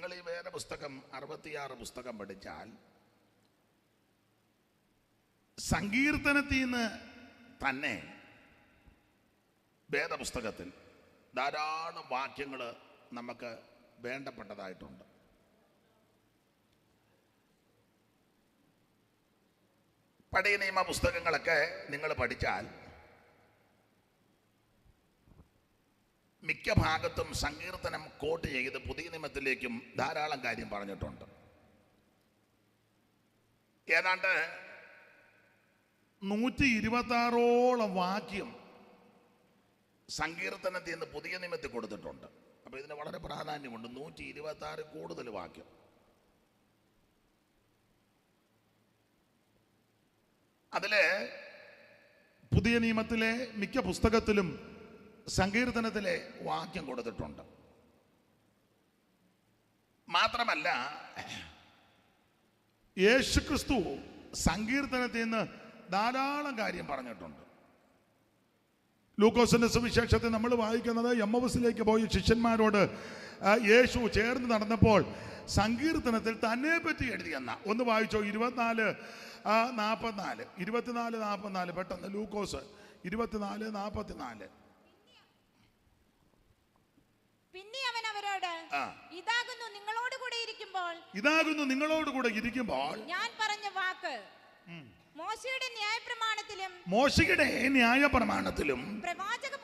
നിങ്ങൾ ഈ വേദപുസ്തകം 66 പുസ്തകം പഠിച്ചാൽ സങ്കീർത്തനത്തിൽ നിന്ന് തന്നെ വേദപുസ്തകത്തിൽ ധാരാളം വാക്യങ്ങൾ നമുക്ക് വേണ്ടപ്പെട്ടതായിട്ടുണ്ട്. പഴയ നിയമ പുസ്തകങ്ങളൊക്കെ നിങ്ങൾ പഠിച്ചാൽ മിക്ക ഭാഗത്തും സങ്കീർത്തനം കോട്ട് ചെയ്ത് പുതിയ നിയമത്തിലേക്കും ധാരാളം കാര്യം പറഞ്ഞിട്ടുണ്ട്. ഏതാണ്ട് 126ഓളം വാക്യം സങ്കീർത്തനത്തിൽ നിന്ന് പുതിയ നിയമത്തിൽ കൊടുത്തിട്ടുണ്ട്. അപ്പോൾ ഇതിന് വളരെ പ്രാധാന്യമുണ്ട്. 126 കൂടുതൽ വാക്യം. അതില് പുതിയ നിയമത്തിലെ മിക്ക പുസ്തകത്തിലും സങ്കീർത്തനത്തിലെ വാക്യം കൊടുത്തിട്ടുണ്ട്. മാത്രമല്ല യേശുക്രിസ്തു സങ്കീർത്തനത്തിൽ നിന്ന് ധാരാളം കാര്യം പറഞ്ഞിട്ടുണ്ട്. ലൂക്കോസിന്റെ സുവിശേഷത്തിൽ നമ്മൾ വായിക്കുന്നത് എമ്മൗസിലേക്ക് പോയി ശിഷ്യന്മാരോട് യേശു ചേർന്ന് നടന്നപ്പോൾ സങ്കീർത്തനത്തിൽ തന്നെ പറ്റി എഴുതിയെന്ന ഒന്ന് വായിച്ചോ. 24:44 പെട്ടെന്ന് ലൂക്കോസ് 24:44. പിന്നെ അവൻ അവരോട് ഇതാകുന്നു നിങ്ങളോട് കൂടെ ഇരിക്കുമ്പോൾ ഞാൻ പറഞ്ഞ വാക്ക് മോശയുടെ ന്യായപ്രമാണത്തിലും പ്രവാചക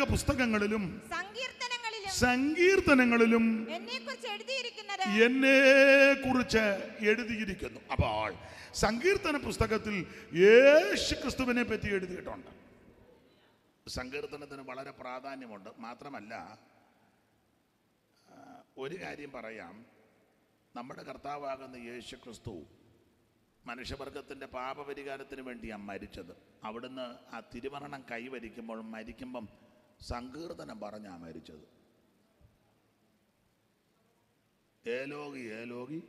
പുസ്തകങ്ങളിലും സങ്കീർത്തനങ്ങളിലും എന്നെ കുറിച്ച് എഴുതിയിരിക്കുന്നു. അപ്പോൾ സങ്കീർത്തന പുസ്തകത്തിൽ യേശുക്രിസ്തുവിനെ പറ്റി എഴുതിയിട്ടുണ്ട്. സങ്കീർത്തനത്തിന് വളരെ പ്രാധാന്യമുണ്ട്. മാത്രമല്ല ഒരു കാര്യം പറയാം, നമ്മുടെ കർത്താവാകുന്ന യേശുക്രിസ്തു മനുഷ്യവർഗത്തിൻ്റെ പാപപരിഹാരത്തിന് വേണ്ടിയാണ് മരിച്ചത്. അവിടുന്ന് ആ തിരുമരണം മരിക്കുമ്പം സങ്കീർത്തനം പറഞ്ഞാണ് മരിച്ചത്. ഏലോകി ഏലോകി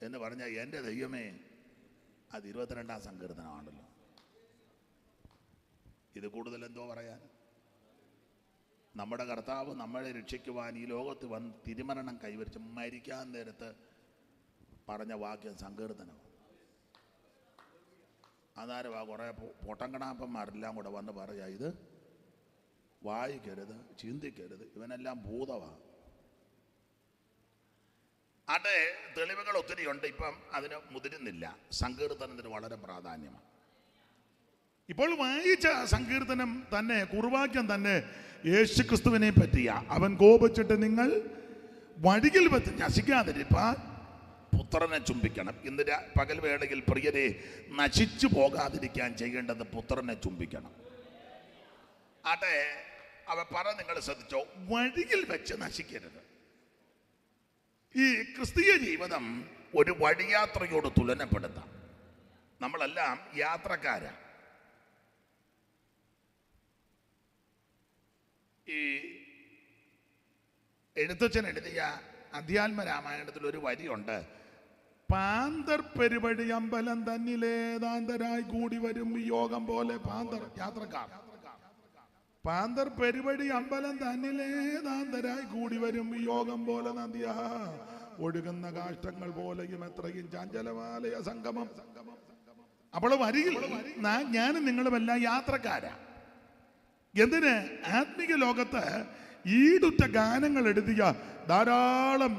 എന്ന് പറഞ്ഞാൽ എൻ്റെ ദൈവമേ, അത് 22-ാം സങ്കീർത്തനമാണല്ലോ. ഇത് കൂടുതൽ എന്തോ പറയാൻ? നമ്മുടെ കർത്താവ് നമ്മളെ രക്ഷിക്കുവാൻ ഈ ലോകത്ത് വന്ന് തിരുമരണം കൈവരിച്ച് മരിക്കാൻ നേരത്ത് പറഞ്ഞ വാക്യം സങ്കീർത്തനം. അതാരവാ കുറേ പൊട്ടങ്കണാപ്പന്മാരെല്ലാം കൂടെ വന്ന് പറയാ, ഇത് വായിക്കരുത്, ചിന്തിക്കരുത്, ഇവനെല്ലാം ഭൂതമാണ്. അതെ, തെളിവുകൾ ഒത്തിരിയുണ്ട്. ഇപ്പം അതിന് മുതിരുന്നില്ല. സങ്കീർത്തനത്തിന് വളരെ പ്രാധാന്യമാണ്. ഇപ്പോൾ വായിച്ച സങ്കീർത്തനം തന്നെ, കുറുവാക്യം തന്നെ യേശുക്രിസ്തുവിനെ പറ്റിയ. അവൻ കോപിച്ചിട്ട് നിങ്ങൾ വഴിയിൽ വെച്ച് നശിക്കാതിരിപ്പാൻ പുത്രനെ ചുംബിക്കണം. ഇന്ന് പകൽ വേളയിൽ പ്രിയരെ, നശിച്ചു പോകാതിരിക്കാൻ ചെയ്യേണ്ടത് പുത്രനെ ചുംബിക്കണം. അതെ, അവ നിങ്ങൾ ശ്രദ്ധിച്ചോ, വഴിയിൽ വെച്ച് നശിക്കരുത്. ഈ ക്രിസ്തീയ ജീവിതം ഒരു വഴിയാത്രയോട് തുലനപ്പെടുത്താം. നമ്മളെല്ലാം യാത്രക്കാരാണ്. ഈ എഴുത്തച്ഛൻ എഴുതിയ അധ്യാത്മ രാമായണത്തിൽ ഒരു വരിയുണ്ട്. പാന്തർ പെരുവഴി അമ്പലം തന്നിലേതാന്തരായി കൂടി വരും ഈ യോഗം പോലെ. യാത്രക്കാർ പാന്തർ പെരുവഴി അമ്പലം തന്നിലേതാന്തരായി കൂടി വരും ഈ യോഗം പോലെ നദിയാ ഒഴുകുന്ന കാഷ്ടങ്ങൾ പോലെയും എത്രയും ചാഞ്ചലമാലയ സംഗമം. അപ്പോൾ വരിയിൽ ഞാനും നിങ്ങളുമെല്ലാം യാത്രക്കാരാ. എന്തിന്? ആത്മീക ലോകത്ത് ഈടുറ്റ ഗാനങ്ങൾ എഴുതിയ ധാരാളം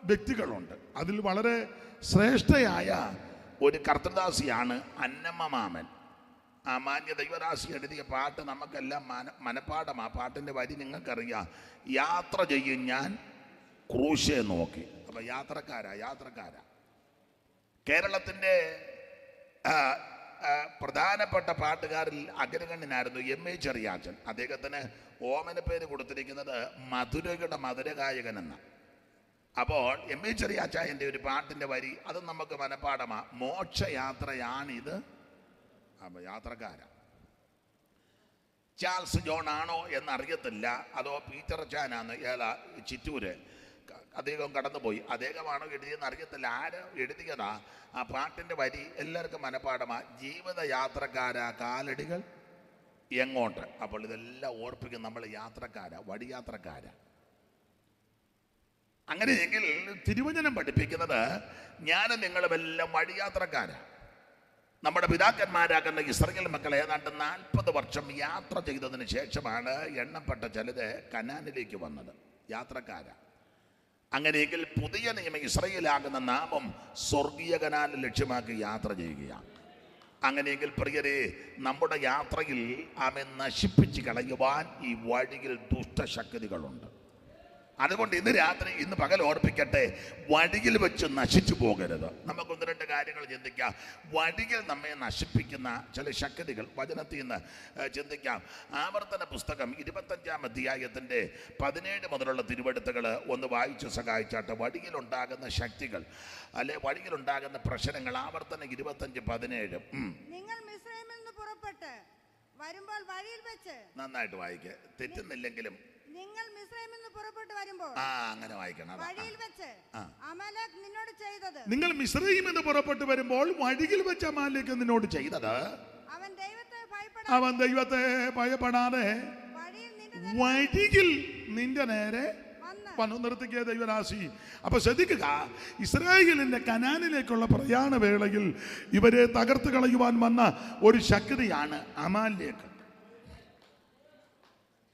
വ്യക്തികളുണ്ട്. അതിൽ വളരെ ശ്രേഷ്ഠയായ ഒരു കർത്തൃദാസിയാണ് അന്നമ്മ മാമൻ. ആ മാന്യ ദൈവദാസി എഴുതിയ പാട്ട് നമുക്കെല്ലാം മനപ്പാഠം. ആ പാട്ടിൻ്റെ വരി നിങ്ങൾക്കറിയാം. യാത്ര ചെയ്യും ഞാൻ ക്രൂശെ നോക്കി. അപ്പം യാത്രക്കാരാ. കേരളത്തിൻ്റെ പ്രധാനപ്പെട്ട പാട്ടുകാരിൽ അഗ്രഗണ്യനായിരുന്നു M.A. ചെറിയാച്ചൻ. അദ്ദേഹത്തിന് ഓമന പേര് കൊടുത്തിരിക്കുന്നത് മധുരയുടെ മധുരഗായകൻ എന്ന. അപ്പോൾ M.A. ചെറിയാച്ചൻ്റെ ഒരു പാട്ടിൻ്റെ വരി അത് നമുക്ക് മനപ്പാഠമാണ്. മോക്ഷയാത്രയാണിത്. അപ്പോൾ യാത്രക്കാരാ. ചാൾസ് ജോൺ ആണോ എന്നറിയത്തില്ല, അതോ പീറ്റർ ചാനാന്ന് ചിറ്റൂര് അദ്ദേഹം കടന്നുപോയി. അദ്ദേഹമാണോ എഴുതിയെന്ന് അറിയത്തില്ല. ആര് എഴുതിയതാ ആ പാട്ടിൻ്റെ വരി എല്ലാവർക്കും മനപ്പാഠമാണ്. ജീവിതയാത്രക്കാരാ കാലടികൾ എങ്ങോട്ട്. അപ്പോൾ ഇതെല്ലാം ഓർപ്പിക്കും. നമ്മൾ യാത്രക്കാരാ, വഴിയാത്രക്കാരാ. അങ്ങനെയെങ്കിൽ തിരുവചനം പഠിപ്പിക്കുന്നത് ഞാനും നിങ്ങളുമെല്ലാം വഴിയാത്രക്കാരാണ്. നമ്മുടെ പിതാക്കന്മാരാകുന്ന ഇസ്രായേൽ മക്കൾ ഏതാണ്ട് 40 വർഷം യാത്ര ചെയ്തതിന് ശേഷമാണ് എണ്ണപ്പെട്ട ചിലത് കനാനിലേക്ക് വന്നത്. യാത്രക്കാരാണ്. അങ്ങനെയെങ്കിൽ പുതിയ നിയമം ഇസ്രായേലാകുന്ന നാമം സ്വർഗീയ കനാൻ ലക്ഷ്യമാക്കി യാത്ര ചെയ്യുകയാണ്. അങ്ങനെയെങ്കിൽ പ്രിയരെ, നമ്മുടെ യാത്രയിൽ അവൻ നശിപ്പിച്ച് കളയുവാൻ ഈ വഴിയിൽ ദുഷ്ടശക്തികളുണ്ട്. അതുകൊണ്ട് ഇന്ന് പകൽ ഓർപ്പിക്കട്ടെ, വഴിയിൽ വെച്ച് നശിച്ചു പോകരുത്. നമുക്ക് 1-2 കാര്യങ്ങൾ ചിന്തിക്കാം. വഴിയിൽ നമ്മെ നശിപ്പിക്കുന്ന ചില ശക്തികൾ വചനത്തിൽ നിന്ന് ചിന്തിക്കാം. ആവർത്തന പുസ്തകം 25-ാം അധ്യായത്തിൻ്റെ 17 മുതലുള്ള തിരുവെടുത്തുകൾ ഒന്ന് വായിച്ചു സഹായിച്ചാട്ട്. വഴിയിലുണ്ടാകുന്ന ശക്തികൾ അല്ലെ വഴിയിലുണ്ടാകുന്ന പ്രശ്നങ്ങൾ. ആവർത്തനം 25-17. നിങ്ങൾ മിസ്രയീമിൽ നിന്ന് പുറപ്പെട്ട് വരുമ്പോൾ വഴിയിൽ വെച്ച്. നന്നായിട്ട് വായിക്കുക, തെറ്റുന്നില്ലെങ്കിലും. നിങ്ങൾ മിസ്രയീമിൽ നിന്ന് പുറപ്പെട്ട് വരുമ്പോൾ അങ്ങനെ വായിക്കണം. വഴിയിൽ വെച്ച് അമാലേക്ക് നിന്നോട് ചെയ്തത്. നിങ്ങൾ മിസ്രയീമിൽ നിന്ന് പുറപ്പെട്ട് വരുമ്പോൾ വഴിയിൽ വെച്ച് അമാലേക്ക് നിന്നോട് ചെയ്തത്. അവൻ ദൈവത്തെ ഭയപ്പെടാതെ വഴിയിൽ നിന്റെ നേരെ വന്നു. നിർത്തിക്കുക ദൈവരാശി. അപ്പൊ ശ്രദ്ധിക്കുക, ഇസ്രായേലിന്റെ കനാനിലേക്കുള്ള പ്രയാണ വേളയിൽ ഇവരെ തകർത്ത് കളയുവാൻ വന്ന ഒരു ശക്തിയാണ് അമാലേക്ക്.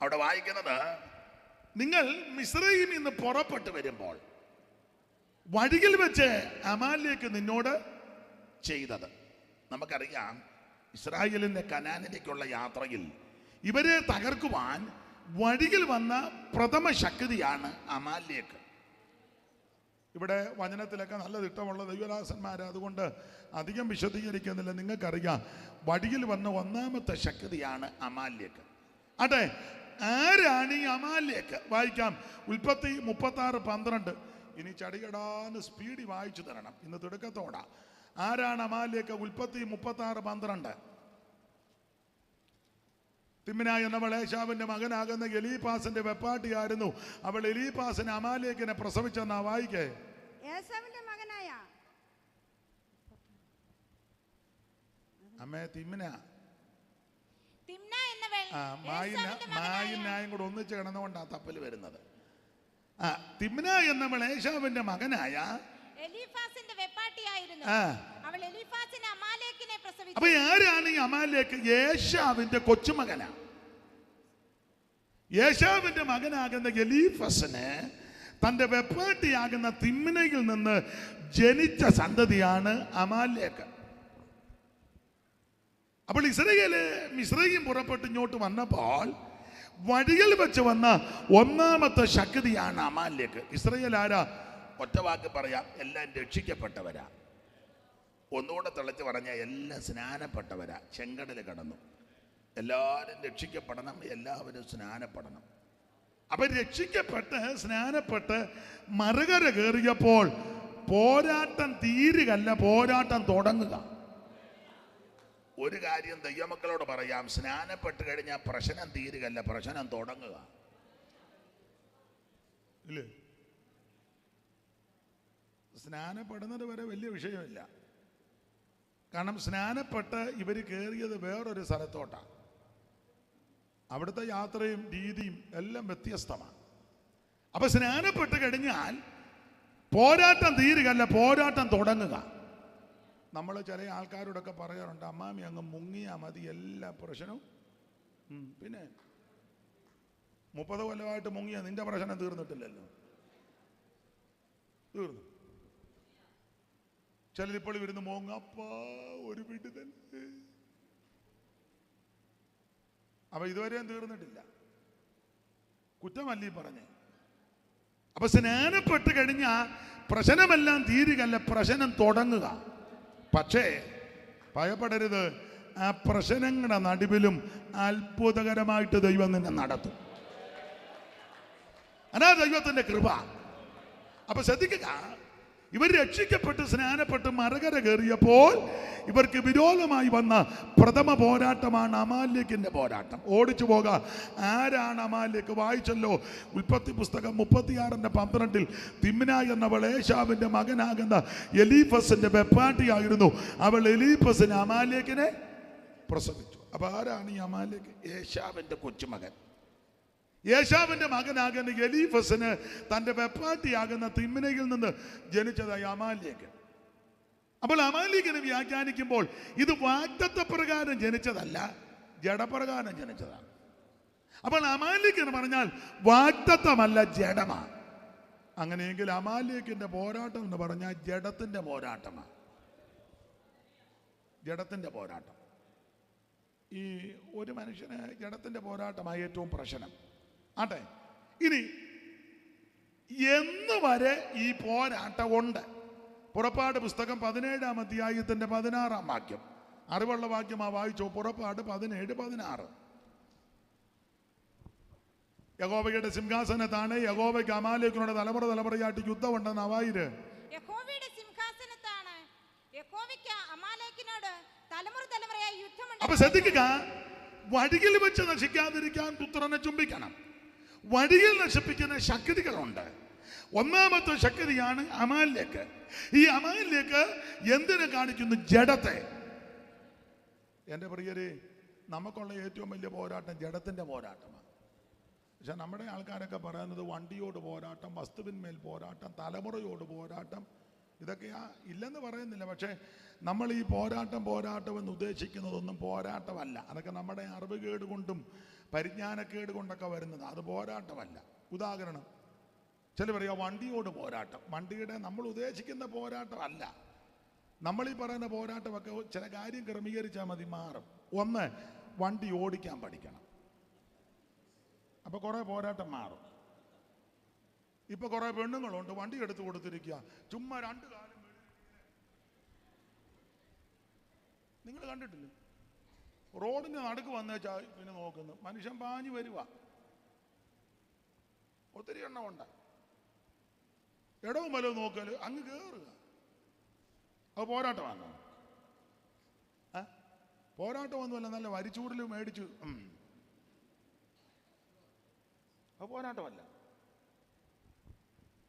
അവിടെ വായിക്കുന്നത്, നിങ്ങൾ മിസ്രയീമിൽ നിന്ന് പുറപ്പെട്ട് വരുമ്പോൾ വഴിയിൽ വെച്ച് അമാലേക്ക് നിന്നോട് ചെയ്തത്. നമുക്കറിയാം, ഇസ്രായേലിന്റെ കനാനിലേക്കുള്ള യാത്രയിൽ ഇവരെ തകർക്കുവാൻ വഴിയിൽ വന്ന പ്രഥമ ശക്തിയാണ് അമാലേക്ക്. ഇവിടെ വചനത്തിലൊക്കെ നല്ല തിട്ടമുള്ള ദൈവദാസന്മാർ, അതുകൊണ്ട് അധികം വിശദീകരിക്കുന്നില്ല. നിങ്ങൾക്കറിയാം, വഴിയിൽ വന്ന ഒന്നാമത്തെ ശക്തിയാണ് അമാലേക്ക്. അതെ, ആരാണ് ഈ അമാലേക്ക്? വായിക്കാം. ഉൽപ്പത്തി 36:12. ഇനി ചടികടാന്ന് സ്പീഡിൽ വായിച്ചു തരണം ഇന്ന് തിടുക്കത്തോടാ. ആരാണ് അമാലേക്ക്? ഉൽപ്പത്തി 36:12. തിമ്ന എന്നവൾ ഏശാവിന്റെ മകനാകുന്ന എലീഫാസിന്റെ വെപ്പാട്ടിയായിരുന്നു. അവൾ എലീഫാസിനെ അമാലേക്കിനെ പ്രസവിച്ചെന്നാ വായിക്കേ. ഏശാവിന്റെ മകനായ അമ്മേ തിമ്ന മായും കൂടെ ഒന്നിച്ച് കിടന്നുകൊണ്ടാണ് തപ്പൽ വരുന്നത്. തിമ്ന എന്നവൾ ഏശാവിന്റെ മകനായ എലീഫാസിന്റെ വെപ്പാട്ടിയായിരുന്നു. അവൾ എലീഫാസിനെ അമാലേക്കിനെ പ്രസവിച്ചു. അപ്പൊ ആരാണ് ഈ അമാലേക്ക്? ഏശാവിന്റെ കൊച്ചുമകനാ. ഏശാവിന്റെ മകനാകുന്ന എലീഫസിന് തന്റെ വെപ്പാട്ടിയാകുന്ന തിമ്നയിൽ നിന്ന് ജനിച്ച സന്തതിയാണ് അമാലേക്ക്. അപ്പോൾ മിസ്രയീം പുറപ്പെട്ട് ഇങ്ങോട്ട് വന്നപ്പോൾ വഴിയിൽ വെച്ച് വന്ന ഒന്നാമത്തെ ശക്തിയാണ് അമാലേക്ക്. ഇസ്രായേൽ ആരാ? ഒറ്റ വാക്ക് പറയാം, എല്ലാം രക്ഷിക്കപ്പെട്ടവരാ. ഒന്നുകൂടെ തെളിച്ച് പറഞ്ഞാൽ എല്ലാം സ്നാനപ്പെട്ടവരാ. ചെങ്കടൽ കടന്നു. എല്ലാവരും രക്ഷിക്കപ്പെടണം, എല്ലാവരും സ്നാനപ്പെടണം. അപ്പൊ രക്ഷിക്കപ്പെട്ട് സ്നാനപ്പെട്ട് മറുകര കയറിയപ്പോൾ പോരാട്ടം തീരുകല്ല, പോരാട്ടം തുടങ്ങുക. ഒരു കാര്യം ദൈവമക്കളോട് പറയാം, സ്നാനപ്പെട്ട് കഴിഞ്ഞാൽ പ്രശ്നം തീരുകല്ല, പ്രശ്നം തുടങ്ങുക. ഇല്ലേ? സ്നാനപ്പെടുന്നത് വരെ വലിയ വിഷയമില്ല. കാരണം സ്നാനപ്പെട്ട് ഇവർ കയറിയത് വേറൊരു സ്ഥലത്തോട്ടാണ്. അവിടുത്തെ യാത്രയും രീതിയും എല്ലാം വ്യത്യസ്തമാണ്. അപ്പൊ സ്നാനപ്പെട്ട് കഴിഞ്ഞാൽ പോരാട്ടം തീരുകല്ല, പോരാട്ടം തുടങ്ങുക. നമ്മൾ ചില ആൾക്കാരോടൊക്കെ പറയാറുണ്ട്, അമ്മാമി അങ്ങ് മുങ്ങിയാൽ മതി എല്ലാ പ്രശ്നവും. പിന്നെ 30 കൊല്ലമായിട്ട് മുങ്ങിയ നിന്റെ പ്രശ്നം തീർന്നിട്ടില്ലല്ലോ. തീർന്നു. ചിലരിപ്പോൾ ഇരുന്ന് മോങ്ങ, അപ്പാ ഒരു വീട്ടിൽ തന്നെ. അപ്പൊ ഇതുവരെയും തീർന്നിട്ടില്ല. കുറ്റമല്ലീ പറഞ്ഞേ. അപ്പൊ സ്നാനപ്പെട്ട് കഴിഞ്ഞാൽ പ്രശ്നമെല്ലാം തീരുകല്ല, പ്രശ്നം തുടങ്ങുക. പക്ഷേ ഭയപ്പെടരുത്, ആ പ്രശ്നങ്ങളുടെ നടുവിലും അത്ഭുതകരമായിട്ട് ദൈവം നിന്നെ നടത്തും. അതാ ദൈവത്തിന്റെ കൃപ. അപ്പൊ ശ്രദ്ധിക്കുക, ഇവർ രക്ഷിക്കപ്പെട്ട് സ്നാനപ്പെട്ട് മറുകര കയറിയപ്പോൾ ഇവർക്ക് വിരോധമായി വന്ന പ്രഥമ പോരാട്ടമാണ് അമാലേക്കിന്റെ പോരാട്ടം. ഓടിച്ചു പോകാം. ആരാണ് അമാലേക്ക്? വായിച്ചല്ലോ ഉൽപ്പത്തി പുസ്തകം 36:12. തിമ്ന എന്നവൾ ഏശാവിന്റെ മകനാകുന്ന എലീഫസിന്റെ വെപ്പാട്ടിയായിരുന്നു. അവൾ എലീഫസിന് അമാലേക്കിനെ പ്രസവിച്ചു. അപ്പൊ ആരാണ് ഈ അമാലേക്ക്? ഏശാവിന്റെ കൊച്ചുമകൻ. യേശാവിന്റെ മകനാകുന്ന എലീഫസിന് തന്റെ വെപ്പാട്ടിയാകുന്ന തിമ്നയിൽ നിന്ന് ജനിച്ചതായി അമാലേക്ക്. അപ്പോൾ അമാലേക്കിനെ വ്യാഖ്യാനിക്കുമ്പോൾ ഇത് വാഗ്ദത്ത പ്രകാരം ജനിച്ചതല്ല, ജഡപ്രകാരം ജനിച്ചതാണ്. അപ്പോൾ അമാലേക്ക് എന്ന് പറഞ്ഞാൽ വാഗ്ദത്തമല്ല, ജഡമാണ്. അങ്ങനെയെങ്കിൽ അമാലേക്കിന്റെ പോരാട്ടം എന്ന് പറഞ്ഞാൽ ജഡത്തിന്റെ പോരാട്ടമാണ്. ജഡത്തിന്റെ പോരാട്ടം. ഈ ഒരു മനുഷ്യന് ജഡത്തിന്റെ പോരാട്ടമായി ഏറ്റവും പ്രശ്നം ആട്ടെ. ഇനി എന്ന് വരെ ഈ പോരാട്ടം ഉണ്ട്? പുറപ്പാട് പുസ്തകം 17-ാം അധ്യായത്തിന്റെ 16-ാം വാക്യം, അറിവുള്ള വാക്യമാ വായിച്ചോ. പുറപ്പാട് 17-16. യഹോവയുടെ സിംഹാസനത്താണ്, യഹോവയ്ക്ക് അമാലേക്കിനോട് തലമുറ തലമുറയായിട്ട് യുദ്ധമുണ്ടെന്ന് അവായിര്. യഹോവയുടെ സിംഹാസനത്താണ്, യഹോവയ്ക്ക് അമാലേക്കിനോട് തലമുറ തലമുറയായി യുദ്ധമുണ്ട്. അപ്പൊ ശ്രദ്ധിക്കുക, വഴിയിൽ വെച്ച് നശിക്കാതിരിക്കാൻ പുത്രനെ ചുംബിക്കണം. വഴിയിൽ നശിപ്പിക്കുന്ന ശക്തികളുണ്ട്. ഒന്നാമത്തെ ശക്തിയാണ് അമാലേക്ക്. ഈ അമാലേക്ക് എന്തിനെ കാണിക്കുന്നു? ജഡത്തെ. എൻ്റെ പ്രിയരെ, നമുക്കുള്ള ഏറ്റവും വലിയ പോരാട്ടം ജഡത്തിന്റെ പോരാട്ടമാണ്. പക്ഷെ നമ്മുടെ ആൾക്കാരൊക്കെ പറയുന്നത് വണ്ടിയോട് പോരാട്ടം, വസ്തുവിന്മേൽ പോരാട്ടം, തലമുറയോട് പോരാട്ടം, ഇതൊക്കെയാ ഇല്ലെന്ന് പറയുന്നില്ല. പക്ഷേ നമ്മൾ ഈ പോരാട്ടം എന്ന് ഉദ്ദേശിക്കുന്നതൊന്നും പോരാട്ടമല്ല. അതൊക്കെ നമ്മുടെ അറിവുകേട് കൊണ്ടും പരിജ്ഞാനക്കേട് കൊണ്ടൊക്കെ വരുന്നത്. അത് പോരാട്ടമല്ല. ഉദാഹരണം, ചില പറയാം വണ്ടിയോട് പോരാട്ടം. വണ്ടിയുടെ നമ്മൾ ഉദ്ദേശിക്കുന്ന പോരാട്ടമല്ല. നമ്മൾ ഈ പറയുന്ന പോരാട്ടമൊക്കെ ചില കാര്യം ക്രമീകരിച്ചാൽ മതി, മാറും. ഒന്ന്, വണ്ടി ഓടിക്കാൻ പഠിക്കണം. അപ്പൊ കുറെ പോരാട്ടം മാറും. ഇപ്പൊ കുറെ പെണ്ണുങ്ങളുണ്ട് വണ്ടി എടുത്തു കൊടുത്തിരിക്കുക, ചുമ്മാ രണ്ട് കാലം. നിങ്ങൾ കണ്ടിട്ടില്ലേ? റോഡിന് നടുക്ക് വന്നേച്ചാ പിന്നെ നോക്കുന്നു, മനുഷ്യൻ പാഞ്ഞു വരുക. ഒത്തിരി എണ്ണമുണ്ട്. ഇടവും വലവും നോക്കല് അങ്ങ് കേറുക. അത് പോരാട്ടമാണോ? പോരാട്ടമൊന്നുമല്ല, നല്ല വരിച്ചൂടിൽ മേടിച്ചു. അത് പോരാട്ടമല്ല.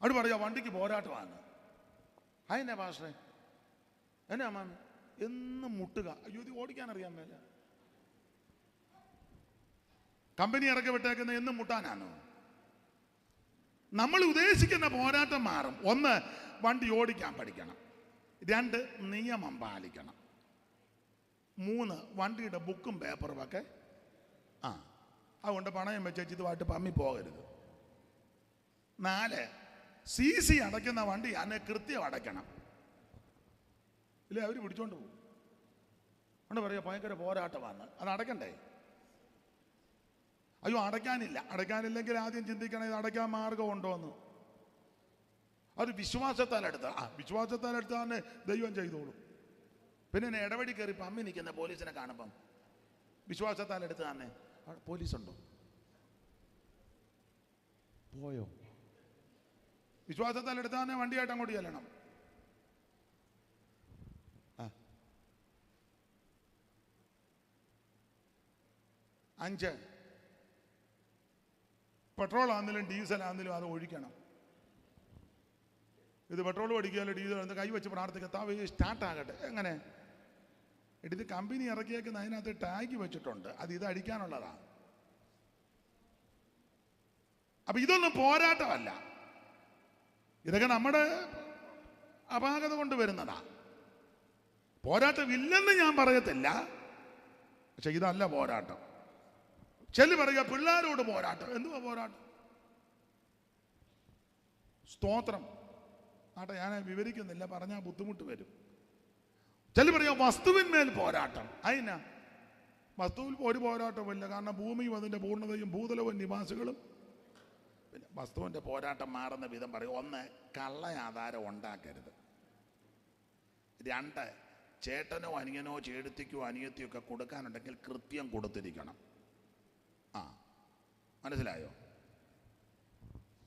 അവിടെ പറയാ വണ്ടിക്ക് പോരാട്ടമാണ്. അതെന്നാ പാസ്റ്ററെ, എന്നാ അമ്മാമ എന്നും മുട്ടുക? അയ്യോ, ഇത് ഓടിക്കാൻ അറിയാൻ മേല. കമ്പനി ഇറക്കി വിട്ടേക്കുന്ന എന്നും മുട്ടാനാണോ? നമ്മൾ ഉദ്ദേശിക്കുന്ന പോരാട്ടം മാറും. ഒന്ന്, വണ്ടി ഓടിക്കാൻ പഠിക്കണം. രണ്ട്, നിയമം പാലിക്കണം. മൂന്ന്, വണ്ടിയുടെ ബുക്കും പേപ്പറും ഒക്കെ അതുകൊണ്ട് പണയം വെച്ച് ഇതുമായിട്ട് പമ്മി പോകരുത്. നാല്, CC അടയ്ക്കുന്ന വണ്ടി അതിനെ കൃത്യം അടയ്ക്കണം. ഇല്ലേ അവർ പിടിച്ചോണ്ട് പോകും. അതുകൊണ്ട് പറയാ ഭയങ്കര പോരാട്ടമാണ്. അത് അടയ്ക്കണ്ടേ? അയ്യോ, അടയ്ക്കാനില്ലെങ്കിൽ ആദ്യം ചിന്തിക്കണം, ഇത് അടയ്ക്കാൻ മാർഗമുണ്ടോ എന്ന്. അത് വിശ്വാസത്താൽ എടുത്താണ് ദൈവം ചെയ്തോളും. പിന്നെ ഇടവഴി കയറി പമ്മി നിൽക്കുന്ന പോലീസിനെ കാണുമ്പം വിശ്വാസത്താൽ എടുത്ത് തന്നെ പോലീസുണ്ടോ? പോയോ? വിശ്വാസത്താൽ എടുത്ത് തന്നെ വണ്ടിയായിട്ട് അങ്ങോട്ട് ചെല്ലണം. അഞ്ച്, പെട്രോൾ ആണെങ്കിലും ഡീസൽ ആണെങ്കിലും അത് ഒഴിക്കണം. ഇത് പെട്രോൾ അടിക്കുകയല്ലോ ഡീസൽ കൈ വെച്ച് പ്രാർത്ഥിക്കത്താവ് സ്റ്റാർട്ടാകട്ടെ. എങ്ങനെ? ഇത് കമ്പനി ഇറക്കിയേക്കുന്ന അതിനകത്ത് ടാഗ് വെച്ചിട്ടുണ്ട്, അത് ഇത് അടിക്കാനുള്ളതാണ്. അപ്പൊ ഇതൊന്നും പോരാട്ടമല്ല. ഇതൊക്കെ നമ്മുടെ അപാകത കൊണ്ട് വരുന്നതാ. പോരാട്ടമില്ലെന്ന് ഞാൻ പറയത്തില്ല, പക്ഷെ ഇതല്ല പോരാട്ടം. ചെല്ലു പറയുക പിള്ളേരോട് പോരാട്ടം. എന്തുവാ പോരാട്ടം? സ്തോത്രം ആട്ടെ, ഞാൻ വിവരിക്കുന്നില്ല, പറഞ്ഞാൽ ബുദ്ധിമുട്ട് വരും. ചെല്ലു പറയുക വസ്തുവിന്മേൽ പോരാട്ടം. അതിനാ വസ്തുവിൽ ഒരു പോരാട്ടമില്ല. കാരണം ഭൂമിയും അതിൻ്റെ പൂർണ്ണതയും ഭൂതലവും നിവാസികളും. പിന്നെ വസ്തുവിൻ്റെ പോരാട്ടം മാറുന്ന വിധം പറയും. ഒന്ന്, കള്ള ആധാരം ഉണ്ടാക്കരുത്. രണ്ട്, ചേട്ടനോ അനിയനോ ചേട്ടത്തിക്കോ അനിയത്തിയോ ഒക്കെ കൊടുക്കാനുണ്ടെങ്കിൽ കൃത്യം കൊടുത്തിരിക്കണം. മനസ്സിലായോ?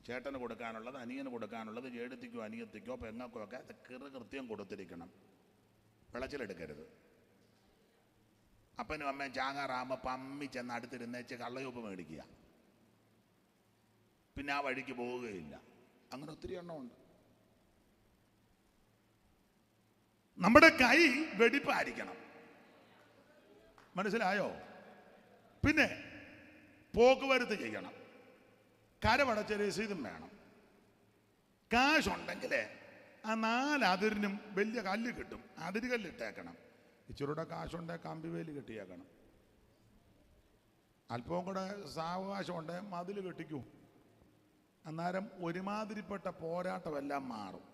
ചേട്ടന് കൊടുക്കാനുള്ളത്, അനിയന് കൊടുക്കാനുള്ളത്, ചേട്ടത്തിക്കോ അനിയത്തിക്കോ പെങ്ങൾക്കോ ഒക്കെ കൃത്യം കൊടുത്തിരിക്കണം. വിളച്ചിലെടുക്കരുത്. അപ്പനും അമ്മയും ചാങ്ങാറാകുമ്പോൾ പമ്മി ചെന്ന് അടുത്തിരുന്നേച്ച് കള്ളയൊപ്പ് മേടിക്കുക, പിന്നെ ആ വഴിക്ക് പോവുകയില്ല. അങ്ങനെ ഒത്തിരി എണ്ണമുണ്ട്. നമ്മുടെ കൈ വെടിപ്പായിരിക്കണം. മനസ്സിലായോ? പിന്നെ പോക്കുവരത്ത് ചെയ്യണം. കരമടച്ച രസീതും വേണം. കാശുണ്ടെങ്കിൽ ആ 4 അതിരിനും വലിയ കല്ല് കിട്ടും, അതിര് കല്ലിട്ടേക്കണം. ഇച്ചിരൂടെ കാശുണ്ടെങ്കിൽ കമ്പിവേലി കെട്ടിയേക്കണം. അല്പവും കൂടെ സാവകാശമുണ്ട്, മതിൽ കെട്ടിക്കൂ. അന്നേരം ഒരുമാതിരിപ്പെട്ട പോരാട്ടമെല്ലാം മാറും.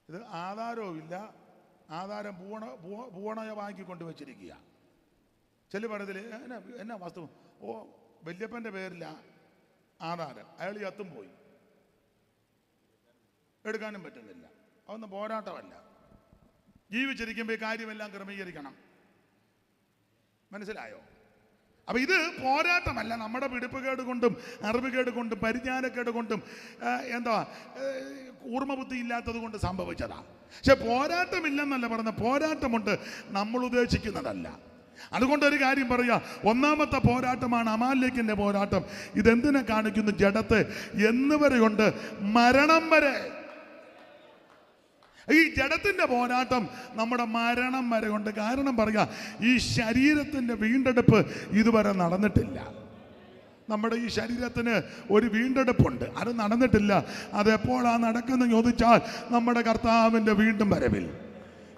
ഇത് ആധാരവും ഇല്ല, ആധാരം പൂവണയമാക്കി കൊണ്ടുവച്ചിരിക്കുക. ചെല്ലു പറയത്തില് എന്നാ വസ്തു, ഓ വല്യപ്പൻ്റെ പേരില്ല ആധാരം, അയാൾ ചത്തും പോയി, എടുക്കാനും പറ്റുന്നില്ല. അതൊന്നും പോരാട്ടമല്ല. ജീവിച്ചിരിക്കുമ്പോൾ ഈ കാര്യമെല്ലാം ക്രമീകരിക്കണം. മനസ്സിലായോ? അപ്പൊ ഇത് പോരാട്ടമല്ല. നമ്മുടെ പിടിപ്പുകേട് കൊണ്ടും അറിവുകേട് കൊണ്ടും പരിജ്ഞാനക്കേട് കൊണ്ടും കൂർമ്മബുദ്ധി ഇല്ലാത്തത് കൊണ്ട് സംഭവിച്ചതാ. പക്ഷെ പോരാട്ടമില്ലെന്നല്ല പറഞ്ഞ, പോരാട്ടമുണ്ട്, നമ്മൾ ഉദ്ദേശിക്കുന്നതല്ല. അതുകൊണ്ടൊരു കാര്യം പറയാ, ഒന്നാമത്തെ പോരാട്ടമാണ് അമാലേക്കിന്റെ പോരാട്ടം. ഇതെന്തിനെ കാണിക്കുന്നു? ജഡത്തെ എന്നുവരെയുണ്ട്, മരണം വരെ. ഈ ജഡത്തിന്റെ പോരാട്ടം നമ്മുടെ മരണം വരെ ഉണ്ട്. കാരണം പറയാ, ഈ ശരീരത്തിന്റെ വീണ്ടെടുപ്പ് ഇതുവരെ നടന്നിട്ടില്ല. നമ്മുടെ ഈ ശരീരത്തിന് ഒരു വീണ്ടെടുപ്പുണ്ട്, അത് നടന്നിട്ടില്ല. അതെപ്പോഴാണ് നടക്കുന്നത് ചോദിച്ചാൽ നമ്മുടെ കർത്താവിന്റെ വീണ്ടും വരവിൽ.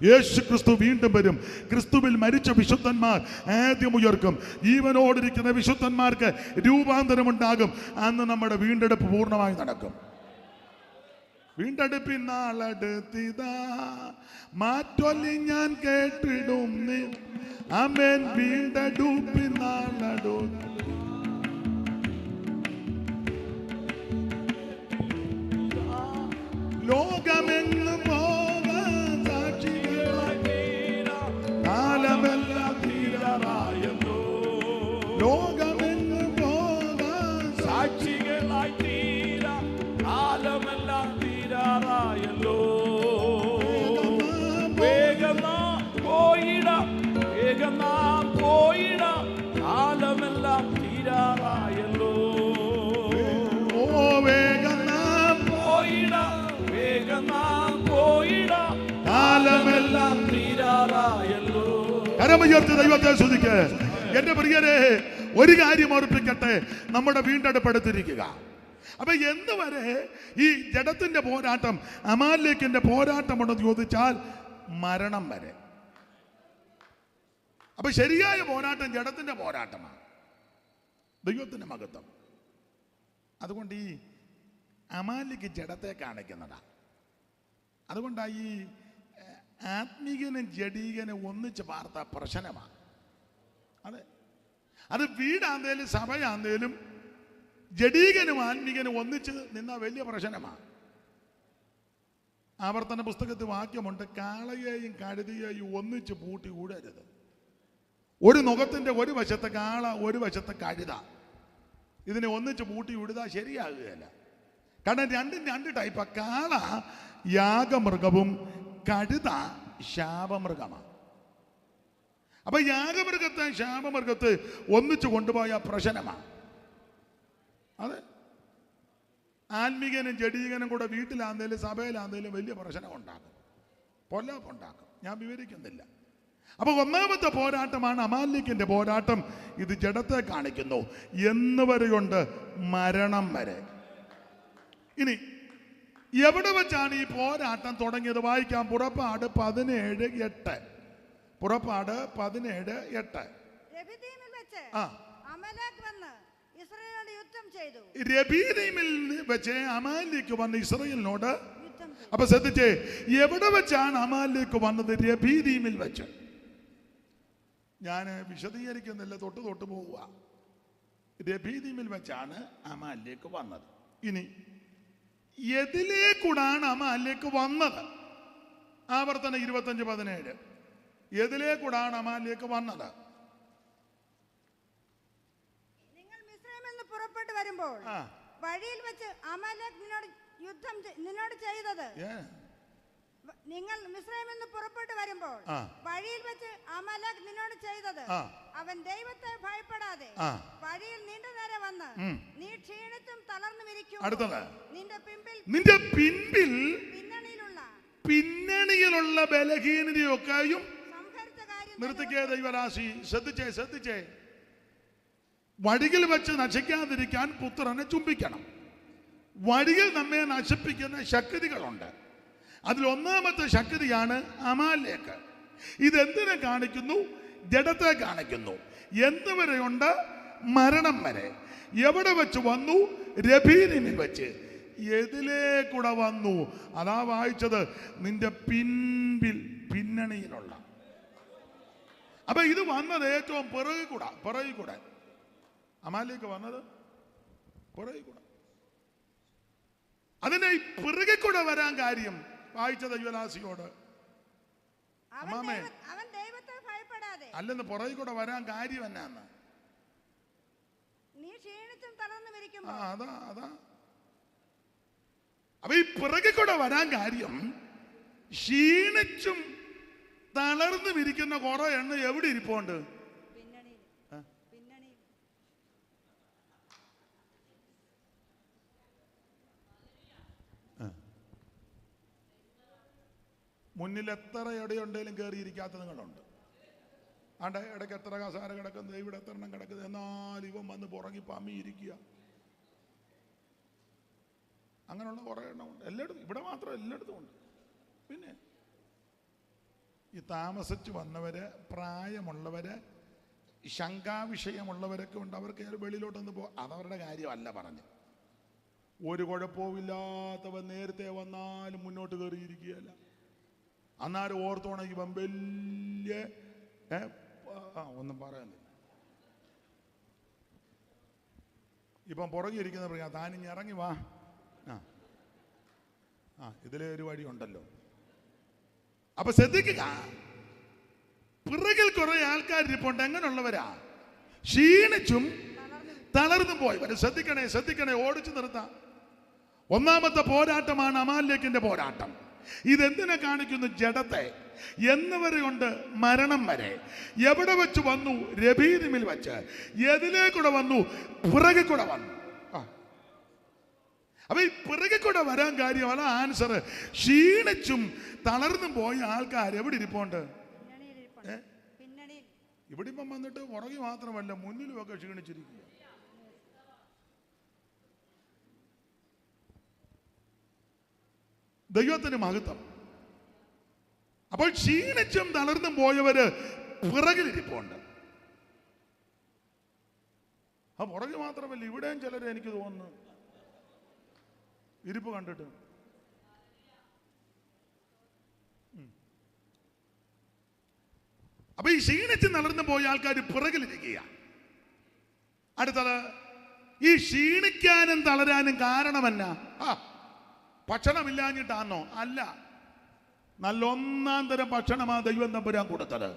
യേശു ക്രിസ്തു വീണ്ടും വരും. ക്രിസ്തുവിൽ മരിച്ച വിശുദ്ധന്മാർ ആദ്യം ഉയർക്കും. ജീവനോടിരിക്കുന്ന വിശുദ്ധന്മാർക്ക് രൂപാന്തരമുണ്ടാകും. അന്ന് നമ്മുടെ വീണ്ടെടുപ്പ് പൂർണ്ണമായി നടക്കും. വീണ്ടെടുപ്പിനാളടുത്തിതാ മാറ്റൊല്ലി ഞാൻ കേട്ടിടും, ആമേൻ. വീണ്ടെടുപ്പിനാളടു ലോകമെങ്ങും പോകാൻ സാക്ഷികളായി കാലമെല്ലാം തീരാറായല്ലോ. ലോകമെങ്ങും പോകാൻ സാക്ഷികളായി തീരാ കാലമെല്ലാം തീരാറായല്ലോ. വേഗം നാം പോയിടാം, വേഗം നാം പോയിടാം, കാലമെല്ലാം തീരാറായല്ലോ. ഓ വേഗം നാം പോയിടാം, വേഗം നാം പോയിടാം, കാലമെല്ലാം തീരാറായല്ലോ. കരമുയർത്തി ദൈവത്തെ സ്തുതിക്ക്. എന്റെ പ്രിയരെ, ഒരു കാര്യം ഓർപ്പിക്കട്ടെ, നമ്മുടെ വീണ്ടെടുപ്പെടുത്തിരിക്കുക. അപ്പൊ എന്ന് വരെ ഈ ജഡത്തിന്റെ പോരാട്ടം, അമാലേക്കിന്റെ പോരാട്ടമുണ്ടെന്ന് ചോദിച്ചാൽ മരണം വരെ. അപ്പൊ ശരിയായ പോരാട്ടം ജഡത്തിന്റെ പോരാട്ടമാണ്, ദൈവത്തിന്റെ മഹത്വം. അതുകൊണ്ട് ഈ അമാലേക്ക് ജഡത്തെ കാണിക്കുന്നതാ. അതുകൊണ്ടാ ഈ ആത്മീകനും ജഡീകനും ഒന്നിച്ച് വാർത്ത പ്രശ്നമാണ്. അതെ, അത് വീടാന്തേലും സഭയാന്തേലും ജഡീകനും ആത്മീകനും ഒന്നിച്ച് നിന്ന വലിയ പ്രശ്നമാണ്. ആവർത്തന പുസ്തകത്തിൽ വാക്യമുണ്ട്, കാളയെയും കഴുതിയെയും ഒന്നിച്ച് പൂട്ടി ഊടരുത്. ഒരു നുഖത്തിന്റെ ഒരു വശത്തെ കാള, ഒരു വശത്തെ കഴുത, ഇതിനെ ഒന്നിച്ച് പൂട്ടി വിടുക ശരിയാകുകയല്ല. കാരണം രണ്ടും രണ്ട് ടൈപ്പാ. കാള യാഗമൃഗവും കഴുത ശാപമൃഗമാണ്. അപ്പൊ യാഗമൃഗത്തെ ശാപമൃഗത്തെ ഒന്നിച്ചു കൊണ്ടുപോയ പ്രശ്നമാണ്. അതെ, ആത്മീകനും ജഡീകനും കൂടെ വീട്ടിലാന്തേലും സഭയിലാന്തേലും വലിയ പ്രശ്നം ഉണ്ടാക്കും, പൊല്ലാപ്പുണ്ടാക്കും. ഞാൻ വിവരിക്കുന്നില്ല. അപ്പൊ ഒന്നാമത്തെ പോരാട്ടമാണ് അമാലേക്കിന്റെ പോരാട്ടം. ഇത് ജഡത്തെ കാണിക്കുന്നു, എന്നുവരെയുണ്ട്, മരണം വരെ. ഇനി എവിടെ വെച്ചാണ് ഈ പോരാട്ടം തുടങ്ങിയത്? വായിക്കാം. പുറപ്പാട് 17:8. പുറപ്പാട് 17:8. രബീദീമിൽ വെച്ച് ആ, അമലേക്ക് വന്ന് ഇസ്രായേലിനോട് യുദ്ധം ചെയ്തു. രബീദീമിൽ വെച്ച് അമാലേക്ക് വന്ന് ഇസ്രായേലിനോട് യുദ്ധം ചെയ്തു. അപ്പൊ ശ്രദ്ധിച്ചേ, എവിടെ വെച്ചാണ് അമാലേക്ക് വന്നത്? രബീദീമിൽ വെച്ച്. ഞാൻ വിശദീകരിക്കുന്നില്ല, തൊട്ട് പോവുക. രബീദീമിൽ വെച്ചാണ് അമാലേക്ക് വന്നത്. ഇനി എതിലേക്കൂടാണ് അമാലേക്ക് വന്നത്? ആവർത്തന 25:17. എതിലേക്കൂടാണ് അമാലേക്ക് വന്നത്? നിങ്ങൾ മിസ്രൈമിൽ നിന്ന് പുറപ്പെട്ടു വരുമ്പോൾ വഴിയിൽ വെച്ച് അമലേക്ക് നിന്നോട് ചെയ്തത്. നിങ്ങൾ മിസ്രൈമിൽ നിന്ന് പുറപ്പെട്ടു വരുമ്പോൾ വഴിയിൽ വെച്ച് അമലേക്ക് നിന്നോട് ചെയ്തത്, അവൻ ദൈവത്തെ ഭയപ്പെടാതെ വഴിയിൽ നീണ്ടു നേരെ വന്ന് നീ ക്ഷീണിത്തും തളർന്നും ഇരിക്കും. അടുത്തത്, നിന്റെ പിൻപിൽ പിന്നണിയിലുള്ള ബലഹീനതയൊക്കെയും സംഹരിച്ച കാര്യം നിർത്തിക്കേ ദൈവരാശി. ശ്രദ്ധിച്ചേ. വഴിയിൽ വെച്ച് നശിക്കാതിരിക്കാൻ പുത്രനെ ചുംബിക്കണം. വഴിയിൽ നമ്മെ നശിപ്പിക്കുന്ന ശക്തികളുണ്ട്. അതിൽ ഒന്നാമത്തെ ശക്തിയാണ് അമാലേക്ക്. ഇതെന്തിനെ കാണിക്കുന്നു? ജഡത്തെ കാണിക്കുന്നു. എന്തുവരെയുണ്ട്? മരണം വരെ. എവിടെ വെച്ച് വന്നു? രബീനിൽ വെച്ച്. എതിലേ കൂടെ വന്നു? അതാ വായിച്ചത്, നിന്റെ പിന്നണിയിലുള്ള. അപ്പൊ ഇത് വന്നത് ഏറ്റവും പിറകിൽ കൂടെ. അമാലേക്ക് വന്നത് പിറകിൽ കൂടെ. അതിന്റെ ഈ പിറകിൽ കൂടെ വരാൻ കാര്യം വായിച്ച ദൈവദാസിയോട്, അമ്മാമേ അവൻ ദൈവത്തെ ഭയപ്പെടാതെ അല്ലെന്ന് പുറകിൽ കൂടെ വരാൻ കാര്യം എന്നാന്ന്? നീ ക്ഷീണിച്ചും തളർന്നു ഇരിക്കുമ്പോൾ. അതാ അപ്പൊ ഈ പിറകിൽ കൂടെ വരാൻ കാര്യം, ക്ഷീണിച്ചും തളർന്നു ഇരിക്കുന്ന കുറെ എണ്ണ എവിടെ ഇരിപ്പുണ്ട്? മുന്നിൽ എത്ര എവിടെയുണ്ടെങ്കിലും കയറിയിരിക്കാത്ത നിങ്ങളുണ്ട്. ആണ്ടെ ഇടയ്ക്ക് എത്ര കസാര കിടക്കുന്നത്, ഇവിടെ എത്ര എണ്ണം കിടക്കുന്നത്, എന്നാൽ ഇവൻ വന്ന് പുറകി പമ്മിയിരിക്കുക. അങ്ങനെയുള്ള കുറേ എണ്ണമുണ്ട് എല്ലായിടത്തും. ഇവിടെ മാത്രം എല്ലായിടത്തും ഉണ്ട്. പിന്നെ ഈ താമസിച്ച് വന്നവര്, പ്രായമുള്ളവര്, ശങ്കാവിഷയമുള്ളവരൊക്കെ ഉണ്ട്. അവർക്ക് വെളിയിലോട്ടൊന്ന് അതവരുടെ കാര്യമല്ല പറഞ്ഞു. ഒരു കുഴപ്പവുമില്ലാത്തവൻ നേരത്തെ വന്നാലും മുന്നോട്ട് കയറിയിരിക്കുകയല്ല. അന്നാരും ഓർത്തോണം ഇവൻ വലിയ ഒന്നും പറയുന്നില്ല. ഇപ്പം പുറകിരിക്കുന്ന പറയാം, താനിങ്ങ് ഇറങ്ങി വാ, ഇതിലെ ഒരു വഴി ഉണ്ടല്ലോ. അപ്പൊ ശ്രദ്ധിക്കുക, പിറകിൽ കുറെ ആൾക്കാരിപ്പുണ്ട്. എങ്ങനെയുള്ളവരാ? ക്ഷീണിച്ചും തളർന്നും പോയവര്. ശ്രദ്ധിക്കണേ, ഓടിച്ചു നിർത്താം. ഒന്നാമത്തെ പോരാട്ടമാണ് അമാലേക്കിന്റെ പോരാട്ടം. ഇതെന്തിനെ കാണിക്കുന്നു? ജഡത്തെ. എന്നവരെ കൊണ്ട് മരണം വരെ. എവിടെ വെച്ച് വന്നു? രബീനിമിൽ വെച്ച്. എതിലേക്കൂടെ വന്നു? പിറകിൽ കൂടെ വന്നു. അപ്പൊ ഈ പിറകിൽ കൂടെ വരാൻ കാര്യമല്ല ആൻസർ. ക്ഷീണിച്ചും തളർന്നും പോയ ആൾക്കാർ എവിടെ ഇരിപ്പുണ്ട്? ഇവിടെ ഇപ്പം വന്നിട്ട് പുറകെ മാത്രമല്ല, മുന്നിലുമൊക്കെ ക്ഷീണിച്ചിരിക്കുക. ദൈവത്തിന് മഹത്വം. അപ്പോൾ ക്ഷീണിച്ചും തളർന്നും പോയവര് പിറകിലിരിപ്പുണ്ട്. പുറകെ മാത്രമല്ല, ഇവിടെയും ചിലരെ എനിക്ക് തോന്നുന്നു ഇരിപ്പ് കണ്ടിട്ട്. അപ്പൊ ഈ ക്ഷീണിച്ച് തളർന്നു പോയ ആൾക്കാർ പിറകിലിരിക്കുക. അടുത്തത്, ഈ ക്ഷീണിക്കാനും തളരാനും കാരണമെന്നാ? ഭക്ഷണമില്ലാഞ്ഞിട്ടാണോ? അല്ല, നല്ല ഒന്നാം തരം ഭക്ഷണമാ ദൈവം തമ്പുരാൻ കൊടുത്തത്.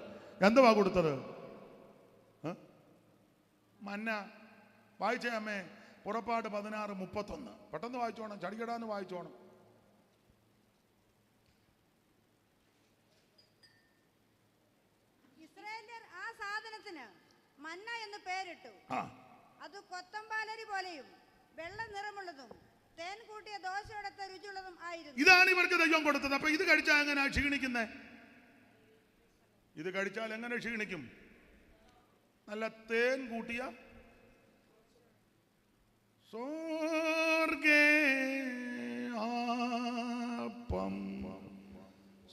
എന്തുവാ കൊടുത്തത്? മന്ന. വായിച്ചേ അമ്മേ, പുറപ്പാട് 16:31. പെട്ടെന്ന് വായിച്ചോണം, ചടികടാന്ന് വായിച്ചോണം. ഇസ്രായേല്യർ ആ സാധനത്തിന് മന്ന എന്ന് പേരിട്ടു. അത് കൊത്തമ്പാലരി പോലെയും വെള്ള നിറമുള്ളതും തേൻ കൂട്ടിയ ദോശയോടൊത്ത രുചിയുള്ളതും ആയിരുന്നു. ഇതാണ് ഇവർക്ക് ദൈവം കൊടുത്തത്. അപ്പൊ ഇത് കഴിച്ചാൽ എങ്ങനെ ക്ഷീണിക്കുന്നേ? ഇത് കഴിച്ചാൽ എങ്ങനെ ക്ഷീണിക്കും? നല്ല തേൻ കൂട്ടിയ സ്വർഗേ ആപ്പം,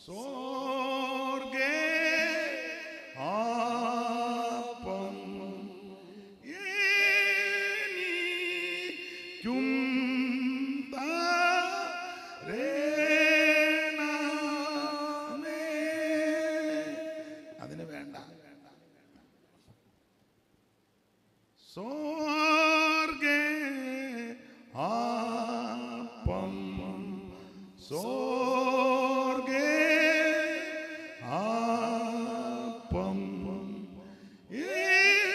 സ്വർഗേ ആപ്പം എനിക്കും അതിന് വേണ്ട. സ്വർഗേ ആപ്പം, സ്വർഗേ ആപ്പം എനിക്കും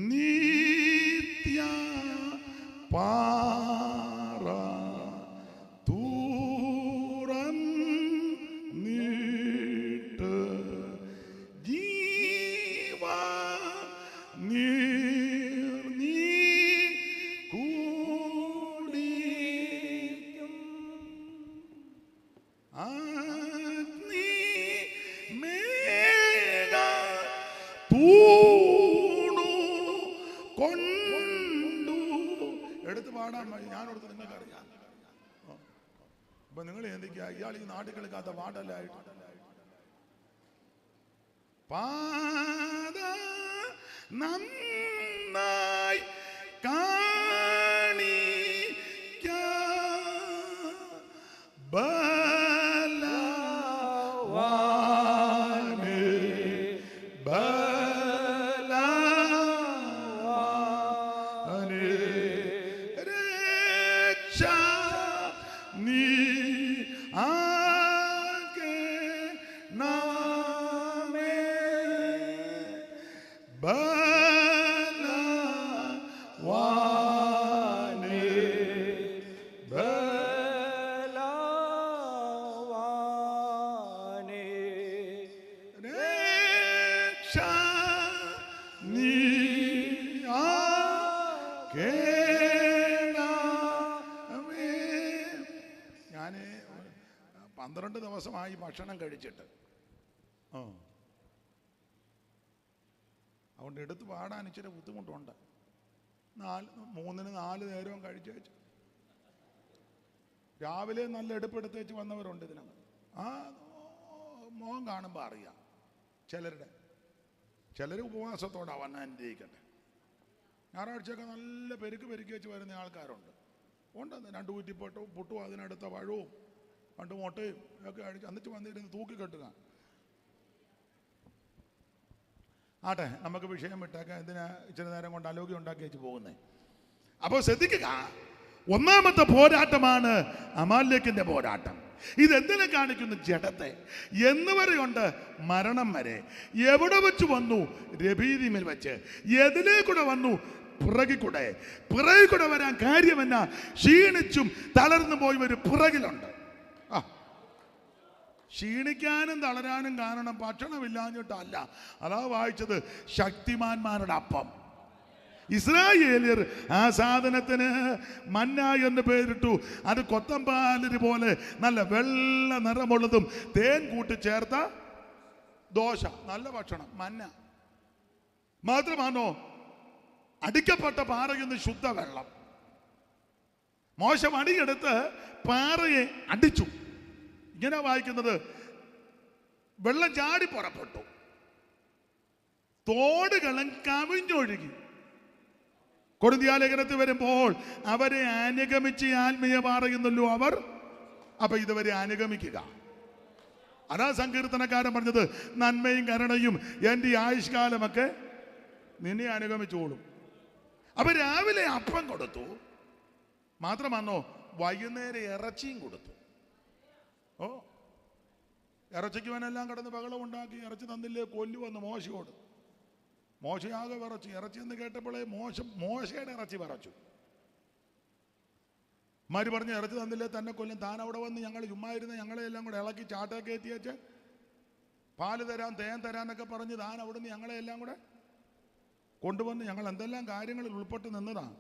നിത്യ പാറ തൂറം നീട്ട് ജീവ നീർ നീ കൂടിക്കും പാടാൻ ഞാനോടത്ത് നിങ്ങൾക്കറിയാം. അപ്പൊ നിങ്ങൾ എന്തൊക്കെയാ ഇയാൾ ഈ നാട്ടിൽ കളിക്കാത്ത പാട്ടല്ലായിട്ട് പാദ നന്നായി കാണിക്ക ബലവാനേ ബലവാനേ രക്ഷ നീ ആകണമേ ബലവാനേ ബലവാനേ രക്ഷ നീ ആകണമേ. ഞാന് 12 ദിവസമായി ഭക്ഷണം കഴിച്ചിട്ട് അതുകൊണ്ട് എടുത്ത് പാടാൻ ഇച്ചിരി ബുദ്ധിമുട്ടുണ്ട്. 3-4 നേരവും കഴിച്ചു വെച്ചു. രാവിലെ നല്ല എടുപ്പെടുത്തേച്ച് വന്നവരുണ്ട് ഇതിനകം. ആ മോഹം കാണുമ്പോൾ അറിയാം. ചിലർ ഉപവാസത്തോടെ വന്നിരിക്കട്ടെ. ഞായറാഴ്ചയൊക്കെ നല്ല പെരുക്കി വെച്ച് വരുന്ന ആൾക്കാരുണ്ട്. ഉണ്ട് 2 പുട്ടും അതിനടുത്ത പഴവും 2 മുട്ടയും ഒക്കെ അടിച്ച് എന്നിട്ട് വന്നിരുന്ന് തൂക്കിക്കെട്ടുക. ആട്ടെ, നമുക്ക് വിഷയം വിട്ടേക്കാം. എന്തിനാ ഇച്ചിരി നേരം കൊണ്ട് ആലോക്യം ഉണ്ടാക്കി വെച്ച് പോകുന്നത്? അപ്പോൾ ശ്രദ്ധിക്കുക, ഒന്നാമത്തെ പോരാട്ടമാണ് അമാലേക്കിന്റെ പോരാട്ടം. ഇതെന്തിനെ കാണിക്കുന്നു? ജഡത്തെ. എന്ന് വരെയുണ്ട് മരണം വരെ. എവിടെ വെച്ച് വന്നു? രബീദിമിൽ വെച്ച്. എതിലേക്കൂടെ വന്നു? പിറകിൽ കൂടെ വരാൻ കാര്യമെന്ന ക്ഷീണിച്ചും തളർന്നു പോയി ഒരു പിറകിലുണ്ട്. ക്ഷീണിക്കാനും തളരാനും കാരണം ഭക്ഷണമില്ലാഞ്ഞിട്ടല്ല. അതാ വായിച്ചത്, ശക്തിമാന്മാരുടെ അപ്പം. ഇസ്രായേലിയർ ആ സാധനത്തിന് മന്ന എന്ന് പേരിട്ടു. അത് കൊത്തമ്പാലരി പോലെ നല്ല വെള്ള നിറമുള്ളതും തേൻ കൂട്ടിച്ചേർത്ത ദോശ, നല്ല ഭക്ഷണം, മന്ന. മാത്രമാണോ, അടിക്കപ്പെട്ട പാറയിൽ നിന്ന് ശുദ്ധവെള്ളം. മോശം അടിയെടുത്ത് പാറയെ അടിച്ചു. ഇങ്ങനെ വായിക്കുന്നത്, വെള്ളം ചാടി പുറപ്പെട്ടു, തോടുകളും കവിഞ്ഞൊഴുകി. കൊരിന്ത്യലേഖനത്തിൽ വരുമ്പോൾ അവരെ അനുഗമിച്ച് ആത്മീയ പറയുന്നല്ലോ അവർ. അപ്പൊ ഇതുവരെ അനുഗമിക്കുക. അതാ സങ്കീർത്തനക്കാരൻ പറഞ്ഞത്, നന്മയും കരുണയും എൻ്റെ ആയുഷ്കാലമൊക്കെ നിന്നെ അനുഗമിച്ചോളും. അപ്പൊ രാവിലെ അപ്പം കൊടുത്തു. മാത്രമാണോ, വൈകുന്നേരം ഇറച്ചിയും കൊടുത്തു. ഓ, ഇറച്ചിക്കുവാനെല്ലാം കിടന്ന് ബഹളം ഉണ്ടാക്കി. ഇറച്ചി തന്നില്ലേ കൊല്ലുവന്ന് മോശയോട്. മോശയാകെ വിറച്ചു. ഇറച്ചി എന്ന് കേട്ടപ്പോഴേ മോശയുടെ ഇറച്ചി വിറച്ചു. മാര് പറഞ്ഞു, ഇറച്ചി തന്നില്ലേ തന്നെ കൊല്ലും. താൻ അവിടെ വന്ന് ഞങ്ങൾ ചുമ്മായിരുന്ന് ഞങ്ങളെ എല്ലാം കൂടെ ഇളക്കി ചാട്ട കയറ്റി വെച്ച് പാല് തരാം തേൻ തരാന്നൊക്കെ പറഞ്ഞ് താൻ അവിടുന്ന് ഞങ്ങളെ എല്ലാം കൂടെ കൊണ്ടുവന്ന് ഞങ്ങൾ എന്തെല്ലാം കാര്യങ്ങളിൽ ഉൾപ്പെട്ട് നിന്നതാണ്.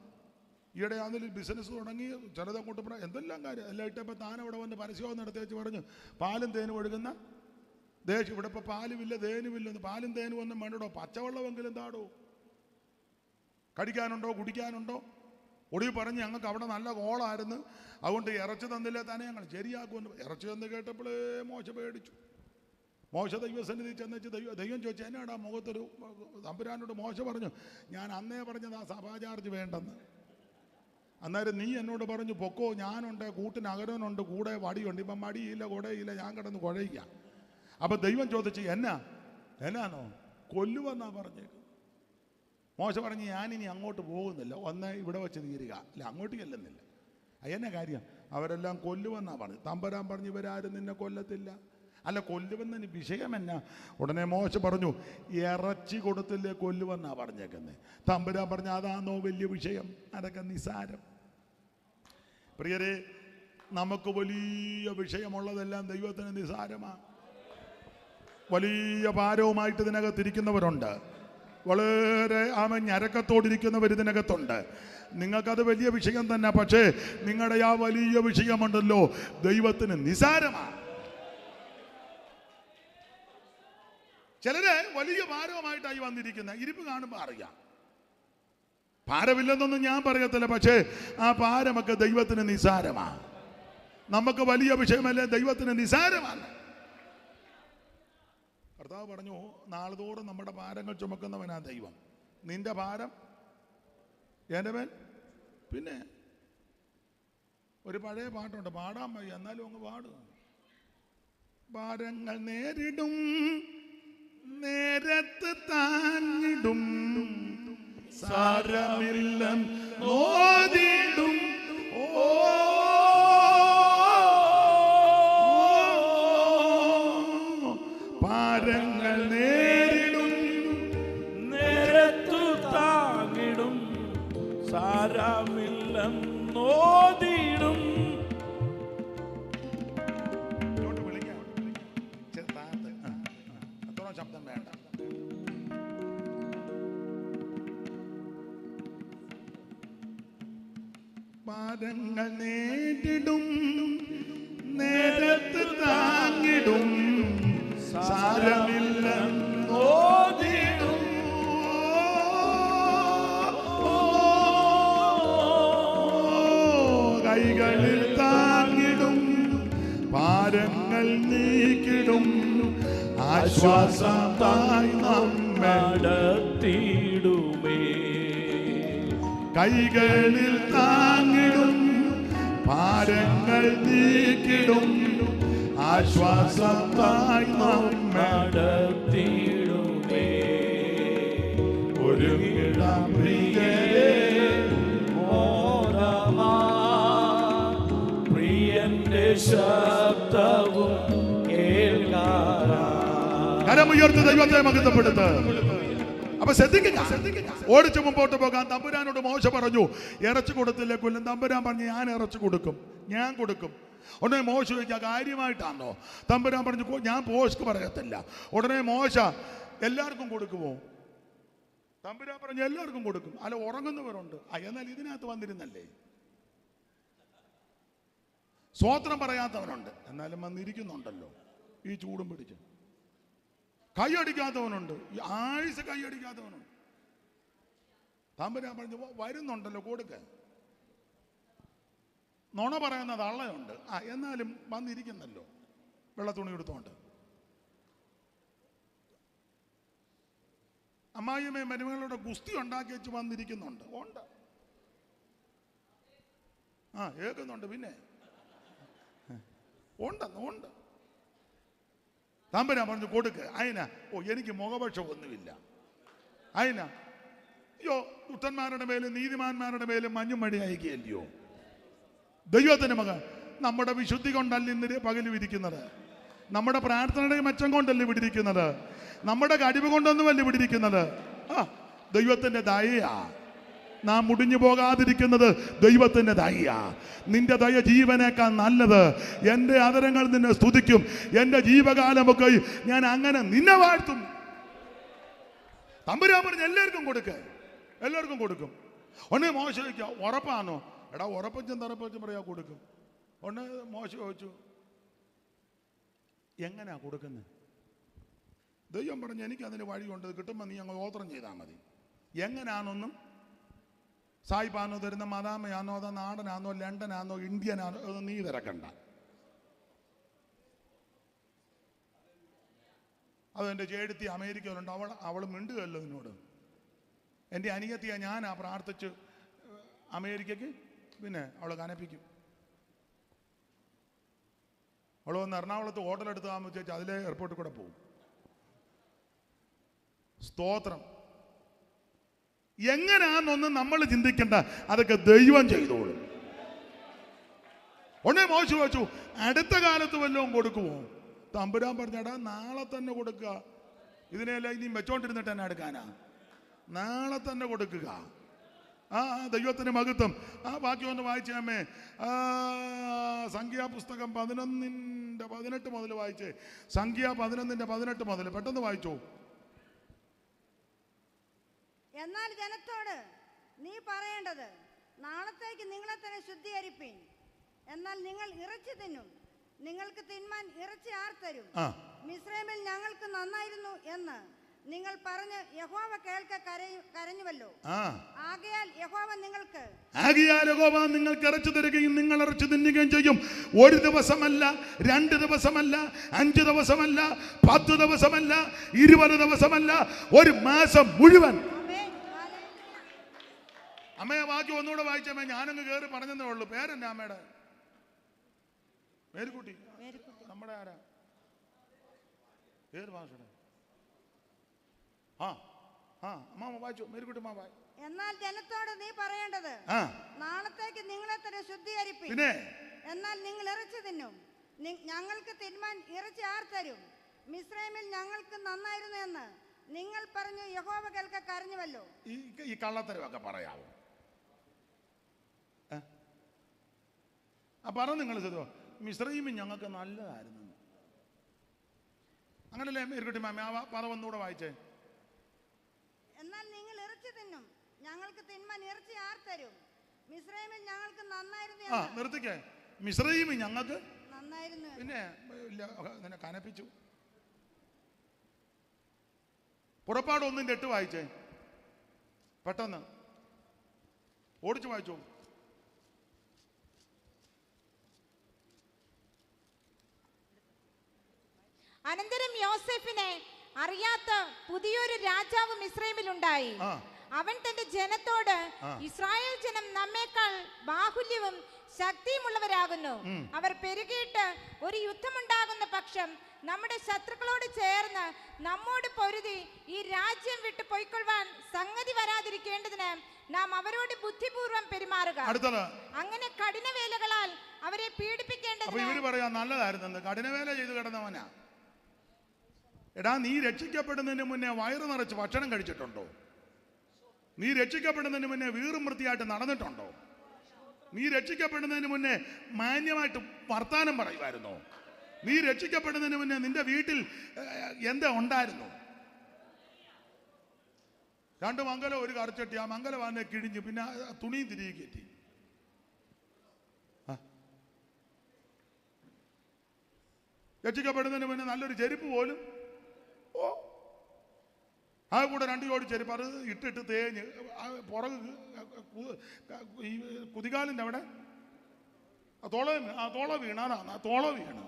ഈയിടെ അതിൽ ബിസിനസ് തുടങ്ങി ചിലതെ കൂട്ടപ്പുറ എന്തെല്ലാം കാര്യം എല്ലാം ഇട്ടപ്പോൾ താൻ അവിടെ വന്ന് പരസ്യം നടത്തി വെച്ച് പറഞ്ഞു, പാലും തേനും ഒഴുകുന്ന ദേശം. ഇവിടെ ഇപ്പോൾ പാലുമില്ല തേനുമില്ലെന്ന്. പാലും തേനും ഒന്നും വേണ്ടോ, പച്ചവെള്ളമെങ്കിലും താടോ. കടിക്കാനുണ്ടോ കുടിക്കാനുണ്ടോ? ഒടുവിൽ പറഞ്ഞ് ഞങ്ങൾക്ക് അവിടെ നല്ല കോളായിരുന്നു, അതുകൊണ്ട് ഇറച്ചി തന്നില്ലേ തന്നെ ഞങ്ങൾ ശരിയാക്കുമെന്ന്. ഇറച്ചി എന്ന് കേട്ടപ്പോഴേ മോശ പേടിച്ചു. മോശ ദൈവസന്നിധി ചെന്നുവെച്ച് ദൈവം ചോദിച്ചു, എന്നാടാ മുഖത്തൊരു തമ്പുരാനോട് മോശ പറഞ്ഞു, ഞാൻ അന്നേ പറഞ്ഞത് ആ സഭാ ചാർജ് വേണ്ടെന്ന്. അന്നേരം നീ എന്നോട് പറഞ്ഞു പൊക്കോ, ഞാനുണ്ട്, കൂട്ടിന് അകരനുണ്ട്, കൂടെ വടിയുണ്ട്. ഇപ്പം മടിയില്ല കുടയില്ല, ഞാൻ കിടന്ന് കുഴയില്ല. അപ്പം ദൈവം ചോദിച്ചു, എന്നാണോ കൊല്ലുവെന്നാ പറഞ്ഞേക്കുന്നത്. മോശ പറഞ്ഞ്, ഞാനിനി അങ്ങോട്ട് പോകുന്നില്ല, ഒന്ന് ഇവിടെ വെച്ച് തീരുക. അല്ല, അങ്ങോട്ട് ചെല്ലുന്നില്ല. അതെന്നെ കാര്യം, അവരെല്ലാം കൊല്ലുവെന്നാ പറഞ്ഞു. തമ്പുരാൻ പറഞ്ഞു, ഇവരാരും നിന്നെ കൊല്ലത്തില്ല. അല്ല, കൊല്ലുവെന്നതിന് വിഷയം എന്നാ? ഉടനെ മോശ പറഞ്ഞു, ഇറച്ചി കൊടുത്തില്ലേ കൊല്ലുവെന്നാ പറഞ്ഞേക്കുന്നത്. തമ്പുരാൻ പറഞ്ഞു, അതാണോ വലിയ വിഷയം? അതൊക്കെ നിസാരം. പ്രിയരെ, നമുക്ക് വലിയ വിഷയമുള്ളതെല്ലാം ദൈവത്തിന് നിസാരമാണ്. വലിയ ഭാരവുമായിട്ട് ഇതിനകത്തിരിക്കുന്നവരുണ്ട്. വളരെ ഞരക്കത്തോടിരിക്കുന്നവർ ഇതിനകത്തുണ്ട്. നിങ്ങൾക്കത് വലിയ വിഷയം തന്നെ. പക്ഷേ നിങ്ങളുടെ ആ വലിയ വിഷയമുണ്ടല്ലോ, ദൈവത്തിന് നിസാരമാണ്. ചിലര് വലിയ ഭാരവുമായിട്ടായി വന്നിരിക്കുന്ന ഇരിപ്പ് കാണുമ്പോൾ അറിയാം. ഭാരമില്ലെന്നൊന്നും ഞാൻ പറയത്തില്ല, പക്ഷേ ആ ഭാരമൊക്കെ ദൈവത്തിന് നിസാരമാണ്. നമുക്ക് വലിയ വിഷയമല്ലേ, ദൈവത്തിന് നിസാരമാണ്. കർത്താവ് പറഞ്ഞു, നാളുതോറും നമ്മുടെ ഭാരങ്ങൾ ചുമക്കുന്നവനാ ദൈവം. നിന്റെ ഭാരം എൻ്റെ മേൽ. പിന്നെ ഒരു പഴയ പാട്ടുണ്ട്, പാടാൻ വയ്യ എന്നാലും അങ്ങ് പാടുക. ഭാരങ്ങൾ നേരിടും നേരത്ത് താങ്ങിടും, സാരമില്ലെന്നോതിടും. ഭാരങ്ങൾ നേരിടും നേരത്തു താങ്ങിടും, സാരമില്ലെന്നോതിടും. അത്ര ശബ്ദം വേണ്ട. ഭാരങ്ങൾ നേരിടും നേരത്ത് താങ്ങിടും, സാരമില്ലെന്നോതിടും. കൈകളിൽ താങ്ങിടും, ഭാരങ്ങൾ നീക്കിടും, ആശ്വാസമായി നടത്തിയിടുമേ. കൈകളിൽ താങ്ങിടും, ഭാരങ്ങൾ നീക്കിടും, ആശ്വാസമായി നടത്തിയിടുമേ. ഒരുങ്ങിടാം പ്രിയരേ മോദമാ, പ്രിയന്റെ ശബ്ദവും കേൾക്കാറാ. കരമുയർത്തി ദൈവത്തെ മഹത്വപ്പെടുത്ത്. അപ്പൊ ശ്രദ്ധിക്കുക, ഓടിച്ചു മുമ്പോട്ട് പോകാൻ തമ്പുരാനോട് മോശ പറഞ്ഞു, ഇറച്ചി കൊടുത്തില്ലേ കൊല്ലും. തമ്പുരാൻ പറഞ്ഞു, ഞാൻ ഇറച്ചി കൊടുക്കും, ഞാൻ കൊടുക്കും. ഉടനെ മോശ ചോദിക്കുക, കാര്യമായിട്ടാണോ? തമ്പുരാൻ പറഞ്ഞു, ഞാൻ പോസ്റ്റ് പറയത്തില്ല. ഉടനെ മോശ, എല്ലാവർക്കും കൊടുക്കുമോ? തമ്പുരാൻ പറഞ്ഞു, എല്ലാവർക്കും കൊടുക്കും. അല്ല, ഉറങ്ങുന്നവരുണ്ട്. എന്നാൽ ഇതിനകത്ത് വന്നിരുന്നല്ലേ. സ്വോത്രം പറയാത്തവനുണ്ട്, എന്നാലും വന്നിരിക്കുന്നുണ്ടല്ലോ ഈ ചൂടും പിടിച്ച്. കൈയടിക്കാത്തവനുണ്ട്, ഈ ആഴ്ച കൈയടിക്കാത്തവനുണ്ട്. തമ്പുരാൻ പറഞ്ഞു, വരുന്നുണ്ടല്ലോ കൊടുക്ക. നുണ പറയുന്ന തള്ളയുണ്ട്, എന്നാലും വന്നിരിക്കുന്നല്ലോ വെള്ളത്തുണി എടുത്തോണ്ട്. അമ്മായിയമ്മയും മരുമകളുടെ ഗുസ്തി ഉണ്ടാക്കി വെച്ച് വന്നിരിക്കുന്നുണ്ട്, ഉണ്ട്. ഏക്കുന്നുണ്ട്, പിന്നെ ഉണ്ട്. തമ്പുരാൻ പറഞ്ഞു, കൊടുക്ക്. അതിനാ? എനിക്ക് മുഖപക്ഷം ഒന്നുമില്ല. അതിനാ? ദുഷ്ടന്മാരുടെ മേലും നീതിമാന്മാരുടെ മേലും മഞ്ഞും മഴ അയക്കുകയല്ലയോ. ദൈവത്തിന്റെ മകൻ നമ്മുടെ വിശുദ്ധി കൊണ്ടല്ല ഇന്ന് പകലും ഇരിക്കുന്നത്, നമ്മുടെ പ്രാർത്ഥനയുടെ മെച്ചം കൊണ്ടല്ല ഇവിടെ ഇരിക്കുന്നത്, നമ്മുടെ കഴിവ് കൊണ്ടൊന്നുമല്ല ഇവിടെ ഇരിക്കുന്നത്. ദൈവത്തിന്റെ ദയയാ. നാം മുടിഞ്ഞു പോകാതിരിക്കുന്നത് ദൈവത്തിന്റെ ദയയാ. നിന്റെ ദയ ജീവനേക്കാൾ നല്ലത്. എൻ്റെ അധരങ്ങൾ നിന്നെ സ്തുതിക്കും, എൻ്റെ ജീവകാലമൊക്കെ ഞാൻ അങ്ങനെ നിന്നെ വാഴ്ത്തും. തമ്പുരാൻ പറഞ്ഞ് എല്ലാവർക്കും കൊടുക്കുക, എല്ലാവർക്കും കൊടുക്കും. ഒന്നേ മോശ ചോദിക്കുക, ഉറപ്പാണോ? എടാ, ഉറപ്പച്ചും തറപ്പച്ചും പറയാ കൊടുക്കും. ഒന്ന് മോശ ചോദിച്ചു, എങ്ങനെയാ കൊടുക്കുന്നത്? ദൈവം പറഞ്ഞു, എനിക്ക് അതിന് വഴിയുണ്ട്, കിട്ടുമ്പോൾ നീ അങ്ങ് ഓത്രം ചെയ്താൽ മതി. എങ്ങനെയാണെന്നും സായിപ്പാനോ തരുന്ന മദാമയാണോ, അതോ നാടനാണോ, ലണ്ടനാണോ, ഇന്ത്യനാണോ, അത് നീ തിരക്കണ്ട. അതെൻ്റെ ചേട്ടത്തി അമേരിക്കയിലുണ്ട്, അവൾ മിണ്ടുകയല്ലോ നിന്നോട്. എൻ്റെ അനിയത്തിയെ ഞാനാ പ്രാർത്ഥിച്ച് അമേരിക്കയ്ക്ക്, പിന്നെ അവൾ കനപ്പിക്കും. അവൾ വന്ന് എറണാകുളത്ത് ഹോട്ടലെടുത്ത് താമസിച്ച് അതിലെ എയർപോർട്ടിൽ കൂടെ പോകും. സ്തോത്രം. എങ്ങനെയാണെന്നൊന്നും നമ്മൾ ചിന്തിക്കണ്ട, അതൊക്കെ ദൈവം ചെയ്തോളും. ഉടനെ മോശ ചോദിച്ചു, അടുത്ത കാലത്ത് വല്ലതും കൊടുക്കുമോ? തമ്പുരാൻ പറഞ്ഞടാ, നാളെ തന്നെ കൊടുക്കുക. ഇതിനെല്ലാം ഇനി വെച്ചോണ്ടിരുന്നിട്ട് എന്നെ എടുക്കാനാ? നാളെ തന്നെ കൊടുക്കുക. ദൈവത്തിന്റെ മഹത്വം. ബാക്കി ഒന്ന് വായിച്ചേ. സംഖ്യാപുസ്തകം 11:18 മുതൽ വായിച്ചേ. സംഖ്യ 11:18 മുതൽ പെട്ടെന്ന് വായിച്ചോ. എന്നാൽ ജനത്തോട് നീ പറയേണ്ടത്, നാളത്തേക്ക് നിങ്ങളെ തന്നെ ശുദ്ധീകരിപ്പീൻ. എന്നാൽ നിങ്ങൾ ഇറച്ചി തിന്നും. നിങ്ങൾക്ക് തിന്മാൻ ഇറച്ചി ആർ തരും? മിസ്രൈമിൽ ഞങ്ങൾക്ക് നന്നായിരുന്നു എന്ന് നിങ്ങൾ പറഞ്ഞ് യഹോവ കേൾക്ക കരഞ്ഞുവല്ലോ. ആകയാൽ യഹോവ നിങ്ങൾക്ക് ഇറച്ചു തരികയും നിങ്ങൾ ഇറച്ചു തിന്നുകയും ചെയ്യും. ഒരു ദിവസമല്ല, 2 ദിവസമല്ല, 5 ദിവസമല്ല, 10 ദിവസമല്ല, 20 ദിവസമല്ല, ഒരു മാസം മുഴുവൻ. അമ്മയെ ബാക്കി ഒന്നുകൂടെ വായിച്ചമ്മേ, ഞാനങ്ങ് കയറി പറഞ്ഞതേ ഉള്ളൂ. പേരെന്നാ അമ്മയുടെ? മേരിക്കുട്ടി. നമ്മുടെ ആരാ ഏത് ഭാഷയുടെ? അമ്മ വായിച്ചു. മേരിക്കുട്ടി മാ വായി. എന്നാൽ ജനത്തോട് നീ പറയേണ്ടത്, നാളത്തേക്ക് നിങ്ങളെ തന്നെ ശുദ്ധീകരിപ്പിൻ. പിന്നെ എന്നാൽ നിങ്ങൾ ഇറച്ചി തിന്നും. ഞങ്ങൾക്ക് തിന്മാൻ ഇറച്ചി ആർ തരും? മിസ്രൈമിൽ ഞങ്ങൾക്ക് നന്നായിരുന്നു എന്ന് നിങ്ങൾ പറഞ്ഞു യഹോവ കേൾക്ക കരഞ്ഞുവല്ലോ. ഈ കള്ളത്തരമൊക്കെ പറയാവോ? പറ നിങ്ങൾ മിസ്രൈമിൽ ഞങ്ങൾക്ക് നല്ലതായിരുന്നു. അങ്ങനല്ലേ മേരിക്കുട്ടി മാമ? പറ ഒന്നുകൂടെ വായിച്ചേ. എന്നാൽ നിങ്ങൾ ഇറച്ചി തിന്നും. ഞങ്ങൾക്ക് തിന്മാൻ ഇറച്ചി ആർ തരും? മിസ്രൈമിൽ ഞങ്ങൾക്ക് നന്നായിരുന്നു. നിർത്തിക്കേ. മിസ്രൈമിൽ ഞങ്ങൾക്ക് നന്നായിരുന്നു. പിന്നെ നിന്നെ കനപ്പിച്ചു. പുറപ്പാട് 1:8 വായിച്ചേ പെട്ടെന്ന്, ഓടിച്ചു വായിച്ചോ. അനന്തരം യോസേഫിനെ അറിയാത്ത പുതിയൊരു രാജാവ് മിസ്രൈമിലുണ്ടായി. അവൻ തന്റെ ജനത്തോട്, ഇസ്രായേൽ ജനം നമ്മേക്കാൾ ബാഹുല്യവും ശക്തിയുമുള്ളവരാകുന്നു. അവർ പെരുകിയിട്ട് ഒരു യുദ്ധമുണ്ടാകുന്ന പക്ഷം നമ്മുടെ ശത്രുക്കളോട് ചേർന്ന് നമ്മോട് പൊരുതി ഈ രാജ്യം വിട്ടു പൊയ്ക്കൊള്ളുവാൻ സംഗതി വരാതിരിക്കേണ്ടതിന് നാം അവരോട് ബുദ്ധിപൂർവം പെരുമാറുക. അങ്ങനെ കഠിനവേലകളാൽ അവരെ പീഡിപ്പിക്കേണ്ടതിന്. ഇവര് പറയാ നല്ലതായിരുന്നു, കഠിനവേല ചെയ്ത് കിടന്നവനാ. എടാ, നീ രക്ഷിക്കപ്പെടുന്നതിന് മുന്നേ വയറ് നിറച്ച് ഭക്ഷണം കഴിച്ചിട്ടുണ്ടോ? നീ രക്ഷിക്കപ്പെടുന്നതിന് മുന്നേ വീറും വൃത്തിയായിട്ട് നടന്നിട്ടുണ്ടോ? നീ രക്ഷിക്കപ്പെടുന്നതിന് മുന്നേ മാന്യമായിട്ട് വർത്താനം പറയുമായിരുന്നോ? നീ രക്ഷിക്കപ്പെടുന്നതിന് മുന്നേ നിന്റെ വീട്ടിൽ എന്താ ഉണ്ടായിരുന്നു? 2 മംഗലം ഒരു കറച്ചട്ടി, ആ മംഗലം വന്നെ കിഴിഞ്ഞ് പിന്നെ തുണിയും തിരികെ കയറ്റി. രക്ഷിക്കപ്പെടുന്നതിന് മുന്നേ നല്ലൊരു ചെരുപ്പ് പോലും, ആ കൂടെ 2 ജോഡി ചെരുപ്പ് അത് ഇട്ടിട്ട് തേഞ്ഞ് പുറക് ഈ കുതികാലിൻ്റെ അവിടെ തോള വീണ്. അതാണ് തോള വീണ്.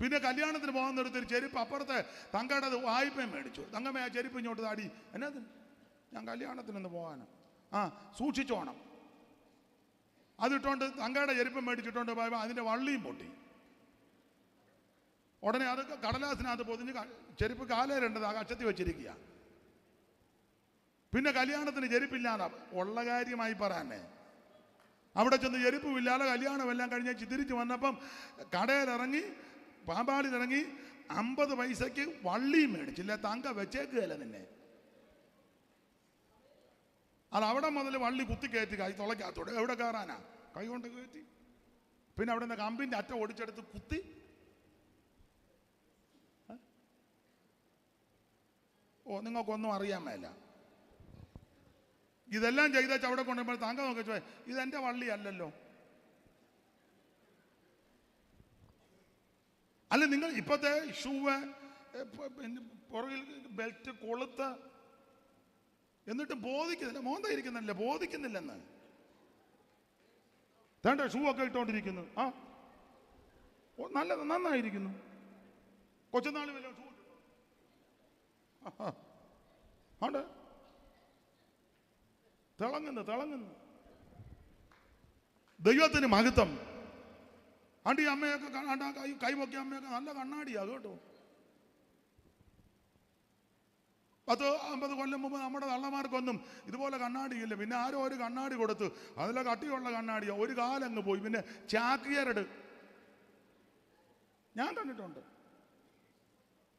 പിന്നെ കല്യാണത്തിന് പോകാൻ നിർത്തിയൊരു ചെരുപ്പ് അപ്പുറത്തെ തങ്കയുടെ അത് വായ്പയും മേടിച്ചു. തങ്കമ്മ ആ ചെരുപ്പ് ഇങ്ങോട്ട് താടി, എന്നാ ഞാൻ കല്യാണത്തിനൊന്ന് പോകാനാ, സൂക്ഷിച്ചോണം. അതിട്ടോണ്ട് തങ്കയുടെ ചെരുപ്പം മേടിച്ചിട്ടോണ്ട് പോയപ്പോൾ അതിൻ്റെ വള്ളിയും പൊട്ടി. ഉടനെ അത് കടലാസിനകത്ത് പൊതിഞ്ഞ് ചെരുപ്പ് കാലേരണ്ടത് ആ കച്ചത്തി വെച്ചിരിക്കുക. പിന്നെ കല്യാണത്തിന് ചെരുപ്പില്ലാതെ ഉള്ള കാര്യമായി പറയാനേ. അവിടെ ചെന്ന് ചെരുപ്പുമില്ലാതെ കല്യാണമെല്ലാം കഴിഞ്ഞ് തിരിച്ച് വന്നപ്പം കടയിലിറങ്ങി പാമ്പാടിലിറങ്ങി 50 പൈസയ്ക്ക് വള്ളിയും മേടിച്ചില്ല. തങ്ക വെച്ചേക്കുകയല്ല നിന്നെ. അത് അവിടെ മുതൽ വള്ളി കുത്തി കയറ്റി കൈ തുളയ്ക്കകത്തോടെ എവിടെ കയറാനാ? കൈ കൊണ്ട് കയറ്റി. പിന്നെ അവിടെ നിന്ന് കമ്പിൻ്റെ അറ്റ ഒടിച്ചെടുത്ത് കുത്തി. നിങ്ങൾക്കൊന്നും അറിയാൻ മേല. ഇതെല്ലാം ചെയ്തേച്ച് അവിടെ കൊണ്ടുപോയി താങ്ക നോക്കിച്ചോ, ഇതെന്റെ വള്ളി അല്ലല്ലോ. അല്ല, നിങ്ങൾ ഇപ്പോഴത്തെ ഷൂവ് പുറകിൽ ബെൽറ്റ് കൊളുത്ത് എന്നിട്ട് ബോധിക്കുന്നില്ല. മോന്തായിരിക്കുന്നില്ല, ബോധിക്കുന്നില്ലെന്ന്. വേണ്ട, ഷൂ ഒക്കെ ഇട്ടോണ്ടിരിക്കുന്നു. നന്നായിരിക്കുന്നു. കൊച്ചുനാൾ വല്ല ഷൂ ആണ്ട് തിളങ്ങുന്നു. ദൈവത്തിന് മഹത്വം. ആണ്ട് ഈ അമ്മയൊക്കെ കൈപൊക്കിയ അമ്മയൊക്കെ നല്ല കണ്ണാടിയാ കേട്ടോ. 10-50 കൊല്ലം മുമ്പ് നമ്മുടെ തള്ളമാർക്കൊന്നും ഇതുപോലെ കണ്ണാടിയില്ല. പിന്നെ ആരോ ഒരു കണ്ണാടി കൊടുത്തു, അതിലെ കട്ടിയുള്ള കണ്ണാടിയാ. ഒരു കാലങ്ങ് പോയി. പിന്നെ ചാക്കിയരട് ഞാൻ കണ്ടിട്ടുണ്ട്.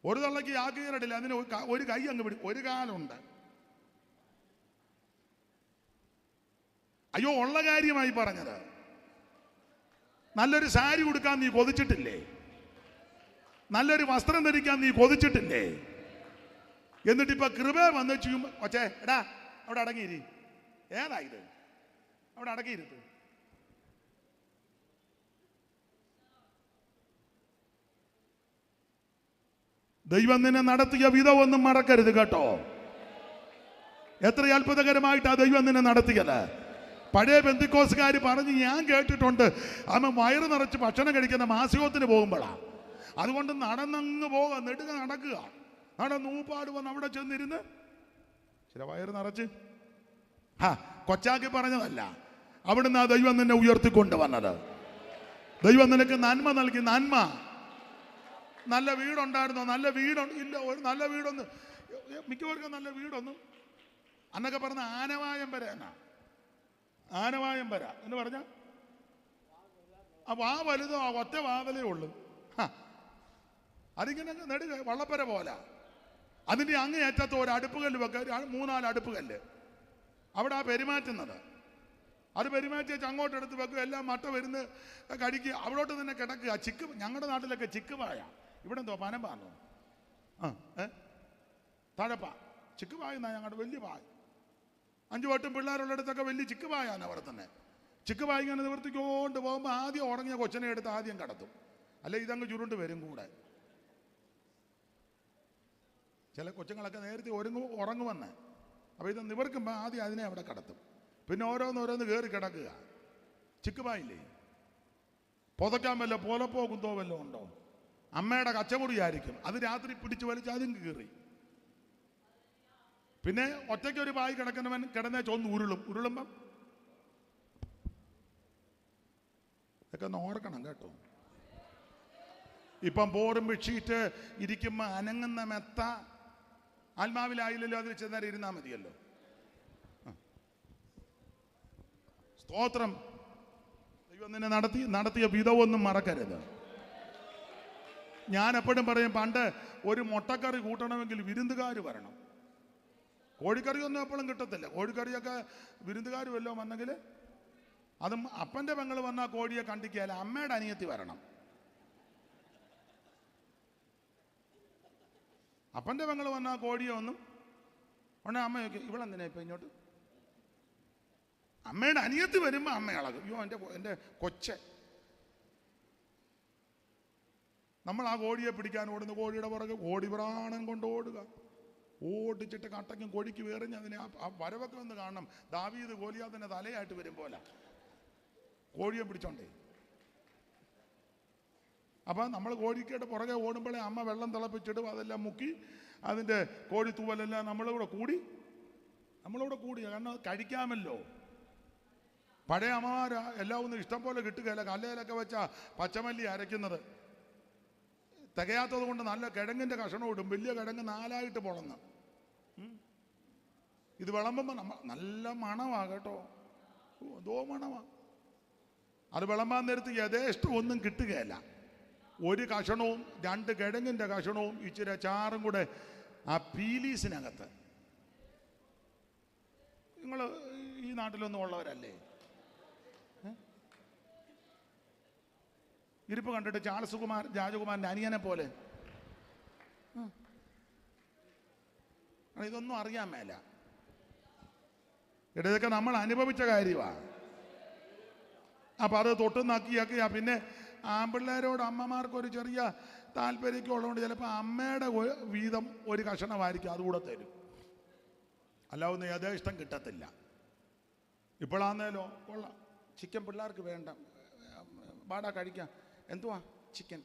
ഒരു തള്ളക്ക് ചാക്കിയരടില്ല, അതിന് ഒരു കൈ അങ്ങ് പിടി, ഒരു കാലുണ്ട്. അയ്യോ, ഉള്ള കാര്യമായി പറഞ്ഞത്. നല്ലൊരു സാരി ഉടുക്കാൻ നീ കൊതിച്ചിട്ടില്ലേ? നല്ലൊരു വസ്ത്രം ധരിക്കാൻ നീ കൊതിച്ചിട്ടില്ലേ? എന്നിട്ടിപ്പോ കൃപ വന്ന് ചെയ്യുമ്പോ കൊച്ചേ, എടാ അവിടെ അടങ്ങിയിരി. ഏതാ ഇത്? അവിടെ അടങ്ങിയിരുത്ത്. ദൈവം നിന്നെ നടത്തിയ വിധമൊന്നും മറക്കരുത് കേട്ടോ. എത്ര അത്ഭുതകരമായിട്ടാ ദൈവം നിന്നെ നടത്തിയത്. പഴയ പെന്തിക്കോസുകാർ പറഞ്ഞ് ഞാൻ കേട്ടിട്ടുണ്ട്, അവൻ വയറ് നിറച്ച് ഭക്ഷണം കഴിക്കുന്ന മാസികത്തിന് പോകുമ്പോഴാണ്. അതുകൊണ്ട് നടന്നങ്ങ് പോവുക, നെടുക നടക്കുക, നടന്നൂപ്പാട് വന്ന് അവിടെ ചെന്നിരുന്ന് ചില വയറ് നിറച്ച് കൊച്ചാക്കി പറഞ്ഞതല്ല. അവിടുന്ന് ആ ദൈവം നിന്നെ ഉയർത്തിക്കൊണ്ടുവന്നത്. ദൈവം നിനക്ക് നന്മ നൽകി. നന്മ. നല്ല വീടുണ്ടായിരുന്നോ? നല്ല വീടുണ്ട് ഇല്ല. ഒരു നല്ല വീടൊന്ന് മിക്കവർക്കും നല്ല വീടൊന്നും അന്നൊക്കെ പറഞ്ഞ ആനവായം വരെ എന്നാ. ആനവായം വര എന്ന് പറഞ്ഞ ആ വാ വലുതോ ആ ഒറ്റ വാതലേ ഉള്ളു. അതിങ്ങനെ നെടുക വള്ളപ്പര പോലെ. അതിൻ്റെ അങ്ങേയറ്റത്ത് ഒരു അടുപ്പുകല്ല് വെക്ക, 3-4 അടുപ്പുകല്ല് അവിടെ ആ പെരുമാറ്റുന്നത്. അത് പെരുമാറ്റി വെച്ച് അങ്ങോട്ടെടുത്ത് വെക്കുക. എല്ലാം മട്ട വരുന്ന കടിക്കുക, അവിടോട്ട് തന്നെ കിടക്കുക. ചിക്ക് ഞങ്ങളുടെ നാട്ടിലൊക്കെ ചിക്ക് പായ, ഇവിടെ എന്തോ പനമ്പാന്നോ തഴപ്പ ചിക്ക് പായ എന്നാ ഞങ്ങളുടെ വലിയ പായ. 5 വട്ടം പിള്ളേരുള്ളിടത്തൊക്കെ വലിയ ചിക്ക് പായാണ് അവിടെ തന്നെ. ചിക്ക് പായ ഇങ്ങനെ നിവർത്തിക്കൊണ്ട് പോകുമ്പോൾ ആദ്യം ഉറങ്ങിയ കൊച്ചനെ എടുത്ത് ആദ്യം കടത്തും, അല്ലെ ഇതങ്ങ് ചുരുണ്ട് വരും കൂടെ. ചില കൊച്ചുങ്ങളൊക്കെ നേരത്തെ ഉറങ്ങുമെന്ന്. അപ്പോൾ ഇത് നിവർക്കുമ്പോൾ ആദ്യം അതിനെ അവിടെ കടത്തും, പിന്നെ ഓരോന്നോരോന്ന് കയറി കിടക്കുക. ചിക്കുപായില്ലേ, പുതയ്ക്കാൻ വല്ല പോലപ്പോ കുന്തോ വല്ലോ ഉണ്ടോ? അമ്മയുടെ കച്ചമുറിയായിരിക്കും, അത് രാത്രി പിടിച്ചു വലിച്ച് അതും കീറി. പിന്നെ ഒറ്റയ്ക്കൊരു പായി കിടക്കുന്നവൻ കിടന്നേ ചൊന്ന് ഉരുളുമ്പം ഇതൊക്കെ ഒന്ന് ഓർക്കണം കേട്ടോ. ഇപ്പം ബോറും ബെഡ്ഷീറ്റ് ഇരിക്കുമ്പോൾ അനങ്ങുന്ന മെത്ത ആത്മാവിലായില്ലല്ലോ, അതിൽ ചെന്നേരം ഇരുന്നാൽ മതിയല്ലോ. സ്തോത്രം. ദൈവം നിന്നെ നടത്തിയ വിധമൊന്നും മറക്കരുത്. ഞാൻ എപ്പോഴും പറയും, പണ്ട് ഒരു മുട്ടക്കറി കൂട്ടണമെങ്കിൽ വിരുന്നുകാർ വരണം. കോഴിക്കറിയൊന്നും എപ്പോഴും കിട്ടത്തില്ല. കോഴിക്കറിയൊക്കെ വിരുന്നുകാർ വല്ലതും വന്നെങ്കിൽ അതും അപ്പൻ്റെ പെങ്ങൾ വന്നാൽ കോഴിയെ കണ്ടിക്കുകയല്ല, അമ്മയുടെ അനിയത്തി വരണം. അപ്പൻ്റെ പെങ്ങൾ വന്നാൽ കോഴിയെ ഒന്നും ഉടനെ അമ്മയൊക്കെ ഇവളെന്തിനാ ഇപ്പം ഇങ്ങോട്ട്. അമ്മയുടെ അനിയത്തി വരുമ്പോൾ അമ്മ ഇളകും. അയ്യോ എൻ്റെ കൊച്ചെ. നമ്മൾ ആ കോഴിയെ പിടിക്കാൻ ഓടുന്ന കോഴിയുടെ പുറകെ കോഴി പ്രാണൻ കൊണ്ട് ഓടുക. ഓടിച്ചിട്ട് കട്ടയ്ക്കും കോഴിക്ക് വേറിഞ്ഞ് അതിനെ ആ വരവൊക്കെ ഒന്ന് കാണണം. ദാവീദ് ഗോലിയാത്തിൻ്റെ തലയായിട്ട് വരും പോലെ കോഴിയെ പിടിച്ചോണ്ടേ. അപ്പം നമ്മൾ കോഴിക്കയുടെ പുറകെ ഓടുമ്പോഴേ അമ്മ വെള്ളം തിളപ്പിച്ചിടും, അതെല്ലാം മുക്കി അതിൻ്റെ കോഴി തൂവലെല്ലാം നമ്മളിവിടെ കൂടി കാരണം കഴിക്കാമല്ലോ. പഴയ അമ്മമാർ എല്ലാം ഒന്നും ഇഷ്ടം പോലെ കിട്ടുകയില്ല. കല്ലയിലൊക്കെ വെച്ചാ പച്ചമല്ലി അരയ്ക്കുന്നത്. തികയാത്തത് കൊണ്ട് നല്ല കിഴങ്ങിൻ്റെ കഷണം ഇടും, വലിയ കിഴങ്ങ് 4ആയിട്ട് പൊളന്ന്. ഇത് വിളമ്പുമ്പോൾ നല്ല മണമാണ് കേട്ടോ, എന്തോ മണമാണ്. അത് വിളമ്പാൻ നേരത്ത് യഥേഷ്ടം ഒന്നും കിട്ടുകയല്ല. ഒരു കഷണവും 2 കിഴങ്ങിൻ്റെ കഷണവും ഇച്ചിരി ചാറും കൂടെ ആ പീലീസിനകത്ത്. നിങ്ങൾ ഈ നാട്ടിലൊന്നും ഉള്ളവരല്ലേ? ഇരിപ്പ് കണ്ടിട്ട് ചാൾസ് രാജകുമാരൻ്റെ അനിയനെ പോലെ. ഇതൊന്നും അറിയാൻ മേല. ഇതൊക്കെ നമ്മൾ അനുഭവിച്ച കാര്യമാണ്. അപ്പം അത് തൊട്ടുനാക്കിയാക്കിയാ പിന്നെ ആൺപിള്ളേരോട് അമ്മമാർക്കൊരു ചെറിയ താല്പര്യമൊക്കെ ഉള്ളതുകൊണ്ട് ചിലപ്പോൾ അമ്മയുടെ വീതം ഒരു കഷണമായിരിക്കും അതുകൂടെ തരും. അല്ലാവുന്ന യഥേഷ്ടം കിട്ടത്തില്ല. ഇപ്പോഴാന്നേലോ കൊള്ളാം, ചിക്കൻ പിള്ളേർക്ക് വേണ്ട, വാടാ കഴിക്കാം. എന്തുവാ ചിക്കൻ?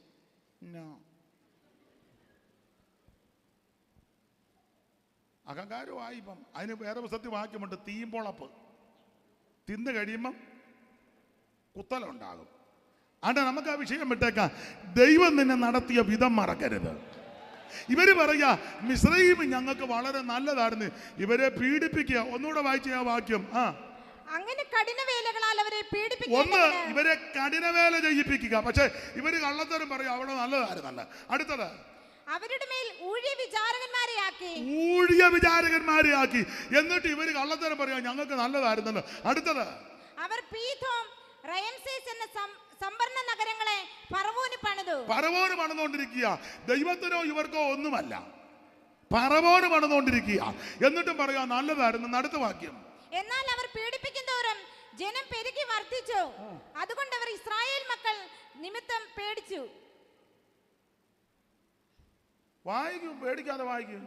അഹങ്കാരമായി. ഇപ്പം അതിന് വേറെ പുസ്തകത്തിൽ വാക്യമുണ്ട്, തീമ്പൊളപ്പ്. തിന്ന് കഴിയുമ്പം കുത്തലുണ്ടാകും. ആണ്ടെ നമുക്ക് ആ വിഷയം വിട്ടേക്കാം. ദൈവം നിന്നെ നടത്തിയ വിധം മറക്കരുത്. ഇവര് പറയാ മിസ്രയീം ഞങ്ങൾക്ക് വളരെ നല്ലതായിരുന്നു, ഇവരെ പീഡിപ്പിക്കുക. ഒന്നുകൂടെ വായിച്ച ആ വാക്യം. അങ്ങനെ കഠിനവേലകളാൽ അവരെ ഒന്ന് ഇവരെ കഠിനവേല ചെയ്യിപ്പിക്കുക. പക്ഷെ ഇവര് കള്ളത്തരം പറയും അവിടെ നല്ലതായിരുന്നല്ല. അടുത്തത് അവരുടെ മേൽ ഊഴിയ വിചാരകന്മാരെ ആക്കി. എന്നിട്ട് ഇവര് കള്ളത്തരം പറയാ ഞങ്ങൾക്ക് നല്ലതായിരുന്നല്ലോ. അടുത്തത് അവർ പീഥോം റയംസേസ് എന്ന സംഭരണ നഗരങ്ങളെ ഫറവോന് പണിതുകൊണ്ടിരിക്കുക. ദൈവത്തിനോ ഇവർക്കോ ഒന്നുമല്ല, ഫറവോന് പണിതുകൊണ്ടിരിക്കുക. എന്നിട്ടും പറയാ നല്ലതായിരുന്നു. അടുത്ത വാക്യം, എന്നാൽ അവർ പീഡിപ്പിക്കുന്തോറും ജനം പെരുകി വർദ്ധിച്ചു, അതുകൊണ്ട് അവർ ഇസ്രായേൽ മക്കൾ നിമിത്തം പേടിച്ചു. വായിക്കും, പേടിക്കാതെ വായിക്കും.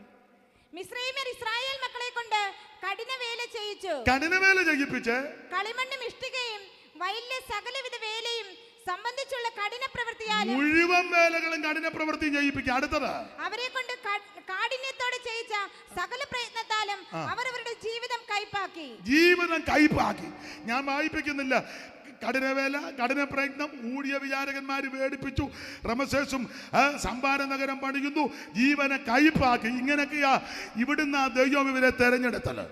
മിസ്രയീമ്യർ ഇസ്രായേൽ മക്കളെ കൊണ്ട് കഠിനവേല ചെയ്യിച്ചു. കഠിനവേല ചെയ്യിപ്പിച്ച് കളിമണ്ണും ഇഷ്ടികയും വയലിലെ സകലവിധ വേലയും സംബന്ധിച്ചുള്ള കഠിന പ്രവൃത്തിയാലും മുഴുവൻ വേലകളും കഠിന പ്രവൃത്തി ചെയ്യിപ്പിക്കുക. അടുത്തത് അവരെ കൊണ്ട് കാഠിന്യത്തോടെ ചെയ്യിച്ച സകല പ്രയത്നത്താലും അവർ അവരുടെ ജീവിതം കൈപ്പാക്കി. ജീവിതം കൈപ്പാക്കി. ഞാൻ വായിപ്പിക്കുന്നില്ല. കഠിനവേല, കഠിന പ്രയത്നം, ഊഴിയ വിചാരകന്മാര് പേടിപ്പിച്ചു. റമസേസും സംഭാര നഗരം പണിയുന്നു, ജീവനെ കൈപ്പാക്കി. ഇങ്ങനെയൊക്കെയാ ഇവിടുന്ന് ദൈവം ഇവരെ തെരഞ്ഞെടുത്തത്.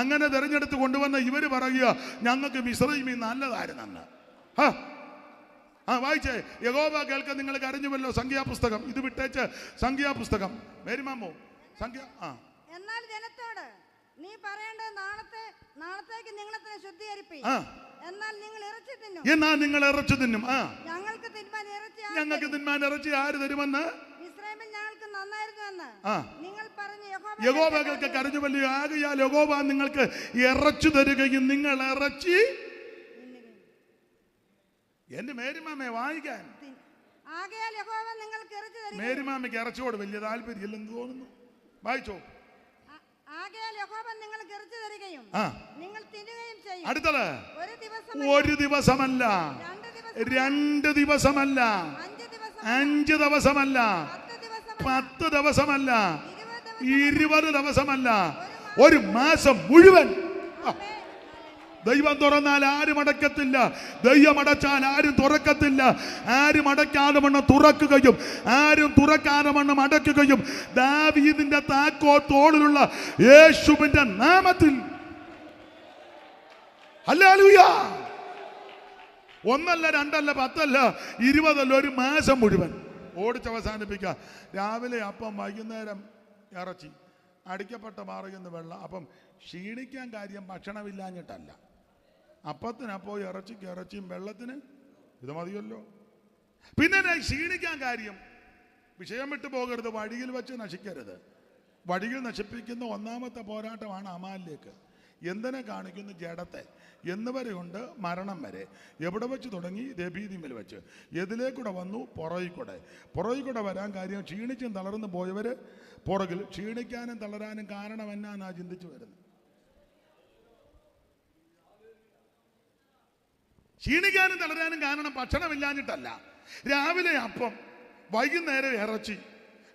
അങ്ങനെ തെരഞ്ഞെടുത്ത് കൊണ്ടുവന്ന ഇവര് പറയുക ഞങ്ങൾക്ക് മിസ്രയീമി നല്ലതായിരുന്നെന്ന്. വായിച്ചേ, യഹോവ കേൾക്കാൻ നിങ്ങൾ കരഞ്ഞുവല്ലോ. സംഖ്യാപുസ്തകം ഇത് വിട്ടേച്ച് സംഖ്യാപുസ്തകം മേരിമാമോ സംഖ്യ. എന്നാൽ ജനത്തോട് നീ പറയേണ്ടത് നാളത്തേക്ക് നിങ്ങളെ തന്നെ ശുദ്ധീകരിപ്പി. എന്നാൽ നിങ്ങൾ ഇറച്ചി തിന്നും. ഞങ്ങൾക്ക് തിന്മാൻ ഇറച്ചി ആര് തരുമെന്ന് മിസ്രയീമിൽ ഞങ്ങൾക്ക് നന്നായിരുന്നുവെന്ന് നിങ്ങൾ പറഞ്ഞു യഹോവ കേൾക്കാൻ കരഞ്ഞുവല്ലോ. ആകയാൽ യഹോവ നിങ്ങൾക്ക് ഇറച്ചി തരുകയും നിങ്ങൾ ഇറച്ചി എന്റെ മേരിമാമയെ വായിക്കാൻ. മേരിമാമയ്ക്ക് ഇറച്ചിയോട് വലിയ താല്പര്യമില്ലെന്ന് തോന്നുന്നു. വായിച്ചോ. അടുത്തത് ഒരു ദിവസമല്ല, 2 ദിവസമല്ല, 5 ദിവസമല്ല, 10 ദിവസമല്ല, 20 ദിവസമല്ല, ഒരു മാസം മുഴുവൻ. ദൈവം തുറന്നാൽ ആരും അടക്കത്തില്ല, ദൈവം അടച്ചാൽ ആരും തുറക്കത്തില്ല. ആരും അടയ്ക്കാതെ വണ്ണം തുറക്കുകയും ആരും തുറക്കാതെ വണ്ണം അടയ്ക്കുകയും ദാവീദിന്റെ താക്കോൽ തോളിലുള്ള യേശുവിന്റെ നാമത്തിൽ. ഹല്ലേലൂയ. 1 അല്ല 2 അല്ല 10 അല്ല 20 അല്ല, ഒരു മാസം മുഴുവൻ ഓടിച്ചവസാനിപ്പിക്കുക. രാവിലെ അപ്പം, വൈകുന്നേരം ഇറച്ചി, അടിക്കപ്പെട്ട മാറുന്ന വെള്ളം. അപ്പം ക്ഷീണിക്കാൻ കാര്യം ഭക്ഷണമില്ലാഞ്ഞിട്ടല്ല. അപ്പത്തിനപ്പോ ഇറച്ചിക്ക് ഇറച്ചിയും വെള്ളത്തിന് ഇത് മതിയല്ലോ. പിന്നെ ക്ഷീണിക്കാൻ കാര്യം, വിഷയം വിട്ടു പോകരുത്, വഴിയിൽ വെച്ച് നശിക്കരുത്. വഴിയിൽ നശിപ്പിക്കുന്ന ഒന്നാമത്തെ പോരാട്ടമാണ് അമാലിലേക്ക്. എന്തിനെ കാണിക്കുന്നു? ജഡത്തെ. എന്നുവരെയുണ്ട് മരണം വരെ. എവിടെ വെച്ച് തുടങ്ങി? രബീദിമിൽ വെച്ച്. എതിലേക്കൂടെ വന്നു? പുറകിൽ കൂടെ വരാൻ കാര്യം ക്ഷീണിച്ചും തളർന്നു പോയവര് പുറകിൽ. ക്ഷീണിക്കാനും തളരാനും കാരണം എന്നാ ചിന്തിച്ചു വരുന്നത്. ക്ഷീണിക്കാനും തളരാനും കാരണം ഭക്ഷണമില്ലാഞ്ഞിട്ടല്ല. രാവിലെ അപ്പം, വൈകുന്നേരം ഇറച്ചി,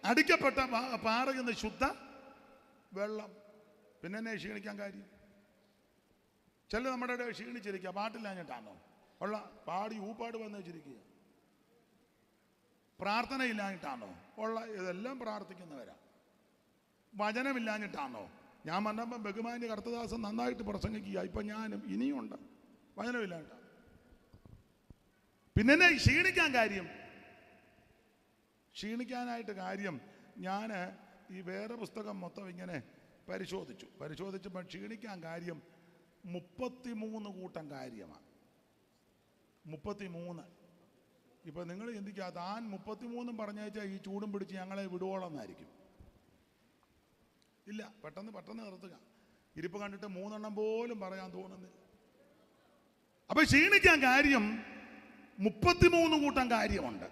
അടിക്കപ്പെട്ട പാറയുന്ന ശുദ്ധ വെള്ളം. പിന്നെ എന്നെ ക്ഷീണിക്കാൻ കാര്യം? ചില നമ്മുടെ ക്ഷീണിച്ചിരിക്കുക പാട്ടില്ലാഞ്ഞിട്ടാണോ? ഉള്ള പാടി ഊപ്പാട് വന്ന് വെച്ചിരിക്കുക. പ്രാർത്ഥനയില്ലാഞ്ഞിട്ടാണോ? ഉള്ള ഇതെല്ലാം പ്രാർത്ഥിക്കുന്നവരാ. വചനമില്ലാഞ്ഞിട്ടാണോ? ഞാൻ വന്നപ്പം ബഹുമാന്യ കർത്തദാസൻ നന്നായിട്ട് പ്രസംഗിക്കുക. ഇപ്പം ഞാനും ഇനിയുണ്ട്, വചനമില്ലാഞ്ഞിട്ടാണ്. പിന്നെ എന്നെ ക്ഷീണിക്കാൻ കാര്യം? ക്ഷീണിക്കാനായിട്ട് കാര്യം, ഞാൻ ഈ വേറെ പുസ്തകം മൊത്തം ഇങ്ങനെ പരിശോധിച്ചപ്പോൾ ക്ഷീണിക്കാൻ കാര്യം 33 കൂട്ടം കാര്യമാണ്. 33. ഇപ്പം നിങ്ങൾ ചിന്തിക്കുക, താൻ 33 പറഞ്ഞാൽ ഈ ചൂടും പിടിച്ച് ഞങ്ങളെ വിടുവോളെന്നായിരിക്കും. ഇല്ല, പെട്ടെന്ന് നിർത്തുക. ഇരിപ്പ് കണ്ടിട്ട് 3 എണ്ണം പോലും പറയാൻ തോന്നുന്നില്ല. അപ്പൊ ക്ഷീണിക്കാൻ കാര്യം 33 കൂട്ടം കാര്യമുണ്ട്.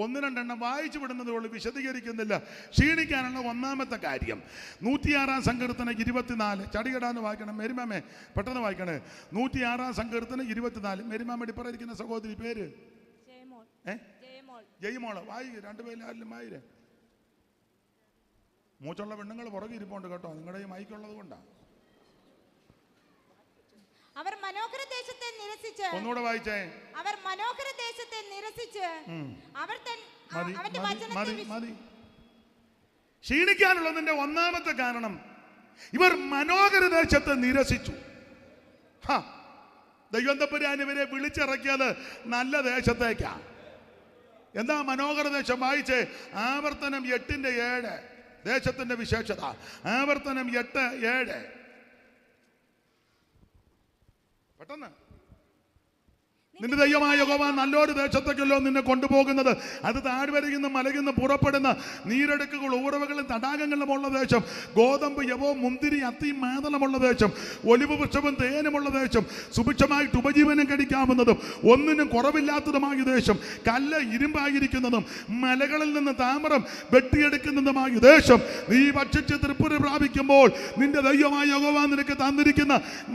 1-2 എണ്ണം വായിച്ചു വിടുന്നതേ ഉള്ളൂ, വിശദീകരിക്കുന്നില്ല. ക്ഷീണിക്കാനുള്ള ഒന്നാമത്തെ കാര്യം 106 സങ്കീർത്തനം 24. ചടികടാന്ന് വായിക്കണം മെരിമാമേ, പെട്ടെന്ന് വായിക്കണേ. 106 സങ്കീർത്തനം 24. മെരിമാമയുടെ ഇപ്പറിയിരിക്കുന്ന സഹോദരി പേര് ജയ്മോള്. വായിക്ക്, 2 പേരിൽ ആരിലും വായിരേ. മൂച്ചുള്ള പെണ്ണുങ്ങൾ പുറകെ ഇരിപ്പുണ്ട് കേട്ടോ, നിങ്ങളുടെ ഈ മൈക്കുള്ളത് കൊണ്ടാണ്. അവർ മനോഹര ദേശത്തെ നിരസിച്ച്. ഒന്നുകൂടെ വായിച്ചേ. അവർ മനോഹര ദേശത്തെ നിരസിച്ച് അവന്റെ വചനത്തെ മതി. ക്ഷീണിക്കാനുള്ളതിന്റെ ഒന്നാമത്തെ കാരണം ഇവർ മനോഹര ദേശത്തെ നിരസിച്ചു. ദൈവം തമ്പുരാൻ ഇവരെ വിളിച്ചിറക്കിയത് നല്ല ദേശത്തേക്കാ. എന്താ മനോഹര ദേശം? വായിച്ചേ. ആവർത്തനം 8:7 ദേശത്തിന്റെ വിശേഷത. ആവർത്തനം 8:7. പെട്ടെന്ന്. നിന്റെ ദൈവമായ യഹോവ നല്ലൊരു ദേശത്തേക്കല്ലോ നിന്നെ കൊണ്ടുപോകുന്നത്. അത് താഴ്വരയിൽ മലയിൽ പുറപ്പെടുന്ന നീരൊഴുക്കുകൾ ഉറവകളും തടാകങ്ങളും ഉള്ള ദേശം, ഗോതമ്പ് യവവും മുന്തിരി അത്തിയും മാതളമുള്ള ദേശം, ഒലിവ് വൃക്ഷവും തേനുമുള്ള ദേശം, സുഭിക്ഷമായിട്ട് ഉപജീവനം കഴിക്കാവുന്നതും ഒന്നിനും കുറവില്ലാത്തതുമായ ദേശം, കല്ല് ഇരുമ്പായിരിക്കുന്നതും മലകളിൽ നിന്ന് താമരം വെട്ടിയെടുക്കുന്നതുമായ ദേശം നീ ഭക്ഷിച്ച് തൃപ്തി പ്രാപിക്കുമ്പോൾ നിന്റെ ദൈവമായ യഹോവ നിനക്ക് തന്നിരിക്കുന്ന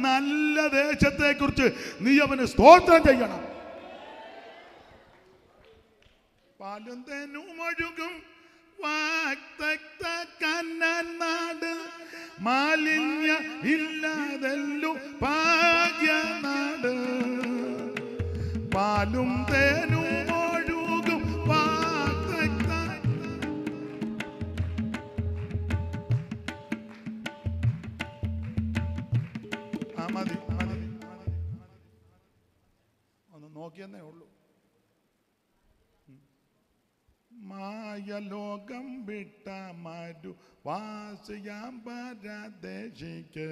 നല്ല ദേശത്തെക്കുറിച്ച് നീ അവന് സ്തോത്രം ചെയ്യണം. പാലും തേനും ഒഴുകും വാഗ്ദത്ത കന്നാൻ നാട്, മാലിന്യ ഇല്ലാതെല്ലു ഭാഗ്യനാട്. പാലും തേനും ഒഴുകും വാഗ്ദത്ത. മതി ഒന്ന് നോക്കിയെന്നേ ഉള്ളൂ. മായലോകം വിട്ട മരു വാസിയാം പരദേശിക്ക്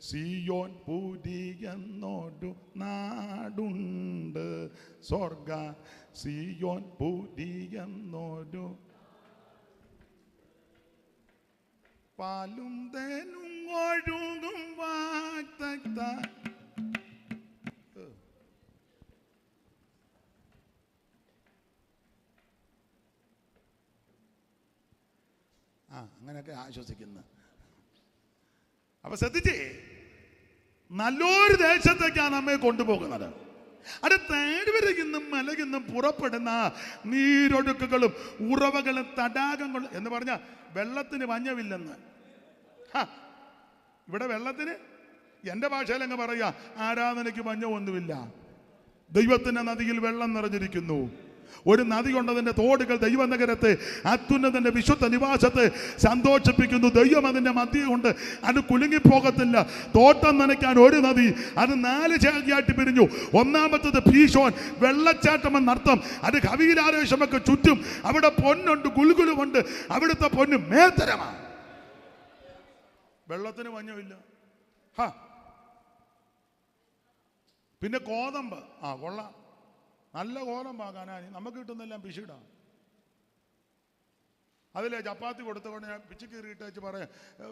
സിയോൻ പുരി എന്നൊരു നാടുണ്ട്. സ്വർഗ സിയോൻ പുരി എന്നൊരു. പാലും തേനും ഒഴുകും വാഗ്ദത്ത. അങ്ങനെയൊക്കെ ആശ്വസിക്കുന്നു. അപ്പൊ ശ്രദ്ധിച്ചേ, നല്ലൊരു ദേശത്തേക്കാണ് നമ്മെ കൊണ്ടുപോകുന്നത്. അത് താഴ്വരയിൽ മലയിൽ പുറപ്പെടുന്ന നീരൊഴുക്കുകളും ഉറവകളും തടാകങ്ങളും എന്ന് പറഞ്ഞാൽ വെള്ളത്തിന് മഞ്ഞവില്ലെന്ന്. ഇവിടെ വെള്ളത്തിന്, എൻ്റെ ഭാഷയിൽ അങ്ങ് പറയാ, ആരാധനയ്ക്ക് മഞ്ഞമൊന്നുമില്ല. ദൈവത്തിന്റെ നദിയിൽ വെള്ളം നിറഞ്ഞിരിക്കുന്നു. ഒരു നദി കൊണ്ടതിൻ്റെ തോടുകൾ ദൈവനഗരത്തെ, അത്യുന്നതന്റെ വിശുദ്ധ നിവാസത്തെ സന്തോഷിപ്പിക്കുന്നു. ദൈവം അതിൻ്റെ മധ്യ കൊണ്ട് അത് കുലുങ്ങിപ്പോകത്തില്ല. തോട്ടം നനയ്ക്കാൻ ഒരു നദി, അത് 4 ശാഖയായിട്ട് പിരിഞ്ഞു. ഒന്നാമത്തത് പീശോൻ, വെള്ളച്ചാട്ടം എന്നർത്ഥം. അത് കവിയിലാരേശമൊക്കെ ചുറ്റും. അവിടെ പൊന്നുണ്ട്, ഗുൽഗുലുമുണ്ട്. അവിടുത്തെ പൊന്ന് മേത്തരമാണ്. വെള്ളത്തിന് മഞ്ഞമില്ല. പിന്നെ കോതമ്പ്, കൊള്ളാം, നല്ല ഗോതമ്പാകാനാണ് നമുക്ക് കിട്ടുന്നെല്ലാം പിശിടാം. അതിലെ ചപ്പാത്തി കൊടുത്തുകൊണ്ട് ഞാൻ പിച്ചിക്കീറിയിട്ടേച്ച് പറയാം,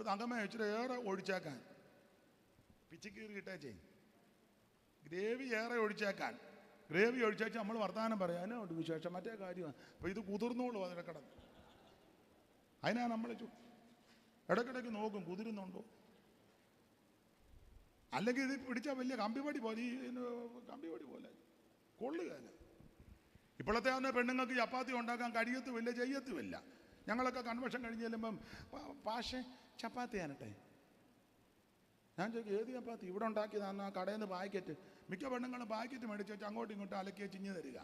തങ്കമ്മ ഇച്ചിരി ഏറെ ഒഴിച്ചേക്കാൻ. പിച്ചിക്കീറിയിട്ടേച്ചേ ഗ്രേവി ഏറെ ഒഴിച്ചേക്കാൻ. ഗ്രേവി ഒഴിച്ചേച്ച് നമ്മൾ വർത്തമാനം പറയാം. അതിനോട് വിശേഷം മറ്റേ കാര്യമാണ്. അപ്പോൾ ഇത് കുതിർന്നോളൂ അതിനെ കിടന്ന്. അതിനാണ് നമ്മൾ ഇടയ്ക്കിടയ്ക്ക് നോക്കും കുതിരുന്നുണ്ടോ. അല്ലെങ്കിൽ ഇത് പിടിച്ചാൽ വലിയ കമ്പിപടി പോലെ, ഈ കമ്പിപടി പോലെ കൊള്ളുകയല്ല. ഇപ്പോഴത്തെ അവനെ പെണ്ണുങ്ങൾക്ക് ചപ്പാത്തി ഉണ്ടാക്കാൻ കഴിയത്തുമില്ല, ചെയ്യത്തുമില്ല. ഞങ്ങളൊക്കെ കൺവെൻഷൻ കഴിഞ്ഞ് ചെല്ലുമ്പം പാഷേ ചപ്പാത്തി ആനട്ടെ. ഞാൻ ചോദിക്കും, ഏത് ചപ്പാത്തി? ഇവിടെ ഉണ്ടാക്കിയതാണ് ആ കടയിൽ നിന്ന് പാക്കറ്റ്. മിക്ക പെണ്ണുങ്ങളും പാക്കറ്റ് മേടിച്ച് വെച്ച് അങ്ങോട്ടും ഇങ്ങോട്ടും അലക്കി ചിഞ്ഞ് തരിക.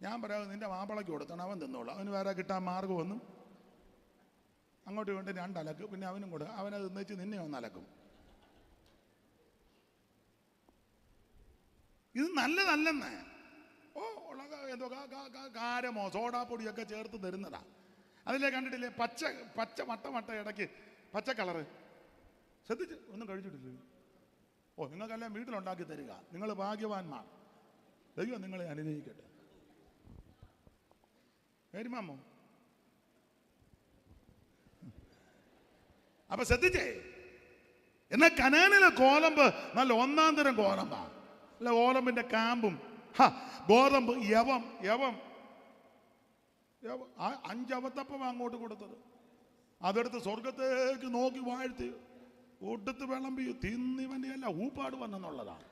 ഞാൻ പറയാം, നിന്റെ മാപ്പിളയ്ക്ക് കൊടുക്കണം, അവൻ തിന്നോളൂ. അവന് വേറെ കിട്ടാൻ മാർഗമൊന്നും. അങ്ങോട്ടും ഇങ്ങോട്ടും 2 അലക്ക്, പിന്നെ അവനും കൊടുക്കും. അവനത് തിന്നിച്ച് നിന്നെ ഒന്ന് അലക്കും. ഇത് നല്ലതല്ലെന്ന്. ഉളക എന്തോ കാരമോ സോഡാപ്പൊടിയൊക്കെ ചേർത്ത് തരുന്നതാ. അതിലേ കണ്ടിട്ടില്ലേ പച്ച പച്ച മട്ട ഇടയ്ക്ക് പച്ച കളറ്. ശ്രദ്ധിച്ച് ഒന്നും കഴിച്ചിട്ടില്ല. നിങ്ങൾക്കെല്ലാം വീട്ടിലുണ്ടാക്കി തരിക. നിങ്ങൾ ഭാഗ്യവാന്മാർ. ദൈവം നിങ്ങളെ അനുഗ്രഹിക്കട്ടെ. മേരിമാമോ, അപ്പൊ ശ്രദ്ധിച്ചേ. എന്നാൽ കനാനിലെ കോലമ്പ് നല്ല 1-ാം തരം കോലമ്പാ. അല്ല, കോലമ്പിന്റെ കാമ്പും ഗോതമ്പ് യവം 5 അവത്തപ്പം അങ്ങോട്ട് കൊടുത്തത്. അതെടുത്ത് സ്വർഗത്തേക്ക് നോക്കി വാഴ്ത്തി ഒടുത്ത് വിളമ്പി തിന്നിവൻ്റെ അല്ല ഊപ്പാട് വന്നെന്നുള്ളതാണ്.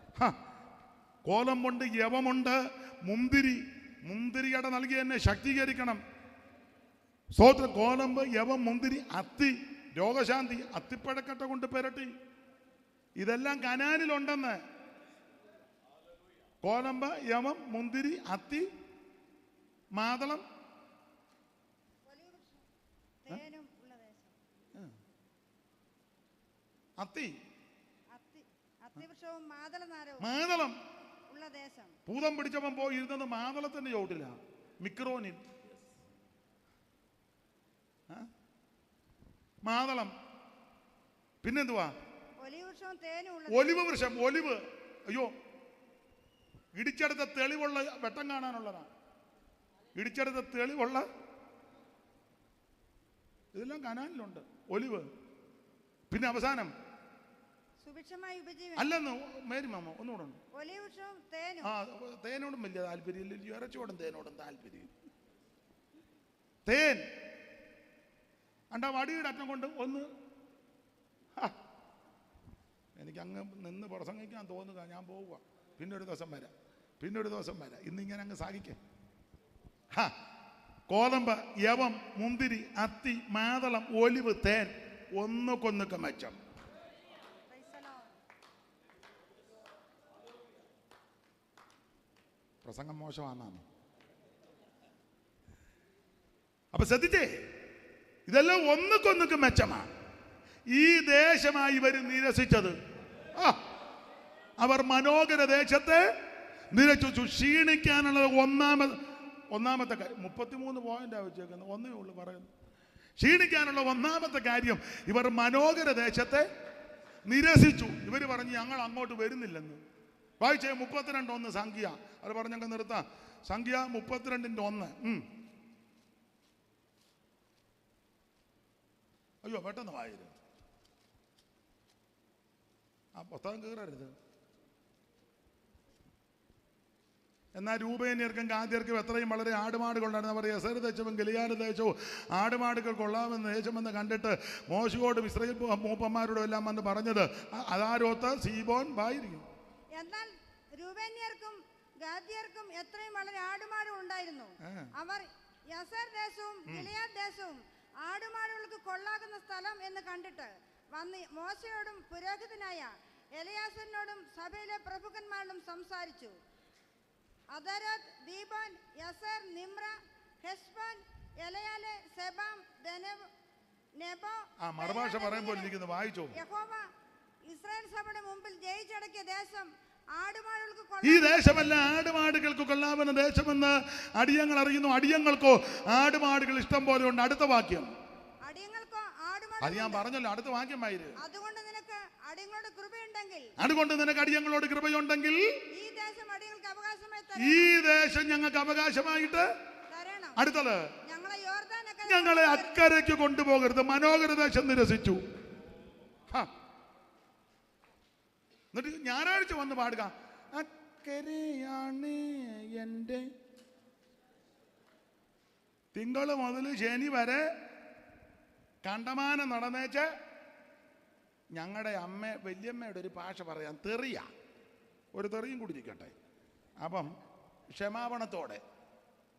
കോലമ്പുണ്ട്, യവമുണ്ട്, മുന്തിരിയുടെ നൽകി എന്നെ ശക്തീകരിക്കണം. സ്തോത്രം. കോലമ്പ്, യവം, മുന്തിരി, അത്തി, രോഗശാന്തി, അത്തിപ്പഴക്കട്ട കൊണ്ട് പുരട്ടി. ഇതെല്ലാം കനാനിലുണ്ടെന്ന്. കോലമ്പ്, യവം, മുന്തിരി, അത്തി, മാതളം, മാതളം. ഭൂതം പിടിച്ചവൻ പോയി ഇരുന്നത് മാതളത്തിന്റെ ചോട്ടില്ല, മിക്രോനിൽ. മാതളം. പിന്നെന്തുവാ? ഒലിവ് വൃക്ഷം. ഒലിവ്. അയ്യോ, ഇടിച്ചെടുത്ത തെളിവുള്ള വെട്ടം കാണാനുള്ളതാണ്. ഇടിച്ചെടുത്ത തെളിവുള്ള ഇതെല്ലാം കനാലിലുണ്ട്. ഒലിവ്. പിന്നെ അവസാനം സുഭിക്ഷമായ ഉപജീവനം. അല്ലെന്ന് മേരി മാമ ഒന്നുകൂടെ ഉണ്ട്. ഒലിവൃക്ഷവും തേനും. ആ, തേനോടും വലിയ താല്പര്യം ഇല്ല, ഇറച്ചിയോടും തേനോടും താല്പര്യം. തേൻ അണ്ട വടിയുടെ അറ്റം കൊണ്ട് ഒന്ന് എനിക്ക് അങ്ങ് നിന്ന് പ്രസംഗിക്കാൻ തോന്നുക. ഞാൻ പോവുക, പിന്നെ ഒരു ദിവസം വരാം. ഇന്നിങ്ങനെ അങ്ങ് സാധിക്കേ. കോതമ്പ്, യവം, മുന്തിരി, അത്തി, മാതളം, ഒലിവ്, തേൻ, ഒന്നുകൊന്നൊക്കെ മെച്ചം. പ്രസംഗം മോശമാണെന്നാണ്. അപ്പൊ ശ്രദ്ധിച്ചേ, ഇതെല്ലാം ഒന്നുകൊന്നൊക്കെ മെച്ചമാണ്. ഈ ദേശമായി ഇവർ നിരസിച്ചത്. അവർ മനോഹര ദേശത്തെ നിരസിച്ചു. ക്ഷീണിക്കാനുള്ളത് ഒന്നാമത്തെ കാര്യം. 33 പോയിന്റാണ് വെച്ചേക്കുന്നത്, ഒന്നേ ഉള്ളൂ പറയുന്നു. ക്ഷീണിക്കാനുള്ള ഒന്നാമത്തെ കാര്യം, ഇവർ മനോഹര ദേശത്തെ നിരസിച്ചു. ഇവർ പറഞ്ഞു ഞങ്ങൾ അങ്ങോട്ട് വരുന്നില്ലെന്ന്. വായിച്ചേ 32:1 സംഖ്യ. അത് പറഞ്ഞങ്ങ് നിർത്താം. സംഖ്യ 32:1. അയ്യോ പെട്ടെന്ന് വായരുത്, ആ പുസ്തകം കീറരുത്. എന്നാൽ രൂപേന്യർക്കും ഗാദ്യർക്കും എത്രയും വളരെ ആടുമാടുകളുണ്ടായിരുന്നു. അവർ യസർ ദേശവും ഗിലിയാദ് ദേശവും ആടുമാടുകൾ കൊള്ളാമെന്ന് ദേശമെന്ന് കണ്ടിട്ട് മോശയോടും ഇസ്രായേൽ മൂപ്പന്മാരോടും എല്ലാം വന്ന് പറഞ്ഞത് അതാരോത്ത് സീബോൻ ബായിരിക്കും. എന്നാൽ രൂപേന്യർക്കും ഗാദ്യർക്കും എത്രയും വളരെ ആടുമാടുകൾ ഉണ്ടായിരുന്നു. അവർ യസർ ദേശവും ഗിലിയാദ് ദേശവും ആടുമാടുകൾക്ക് കൊള്ളാകുന്ന സ്ഥലം എന്ന് കണ്ടിട്ട് വന്ന് മോശയോടും പുരോഹിതനായ എലയാസറിനോടും സഭയിലെ പ്രഭുക്കന്മാരോടും സംസാരിച്ചു. അദരത്ത്, Dibon, Yasir, Nimrah, Heshbon, എലയാലെ, സെബാം, Nebo മറുഭാഷ പറയുമ്പോൾ ഇരിക്കുന്നു, വായിച്ചോ. യഹോവ ഇസ്രായേൽ സഭയുടെ മുമ്പിൽ ജയിച്ചടക്കിയ ദേശം ഈ ദേശമല്ല ആടുമാടുകൾക്ക് കൊള്ളാവുന്ന ദേശമെന്ന് അടിയങ്ങൾ അറിയുന്നു. അടിയങ്ങൾക്കോ ആടുമാടുകൾ ഇഷ്ടം പോലെ ഉണ്ട്. അടുത്ത വാക്യം അത് ഞാൻ പറഞ്ഞല്ലോ, അടുത്ത വാക്യം വായിര്. അതുകൊണ്ട് നിനക്ക് അടിയങ്ങളോട് കൃപയുണ്ടെങ്കിൽ ഈ ദേശം ഞങ്ങൾക്ക് അവകാശമായിട്ട് അടുത്തത് ഞങ്ങളെ അക്കരയ്ക്ക് കൊണ്ടുപോകരുത്. മനോഹര ദേശം നിരസിച്ചു. എന്നിട്ട് ഞായറാഴ്ച വന്ന് പാടുക, അക്കരയാണ് എൻ്റെ. തിങ്കൾ മുതൽ ശനി വരെ കണ്ടമാനം നടന്നേച്ച് ഞങ്ങളുടെ വല്യമ്മയുടെ ഒരു ഭാഷ പറയാൻ തെറിയ, ഒരു തെറിയും കൂടിയിരിക്കട്ടെ. അപ്പം ക്ഷമാപണത്തോടെ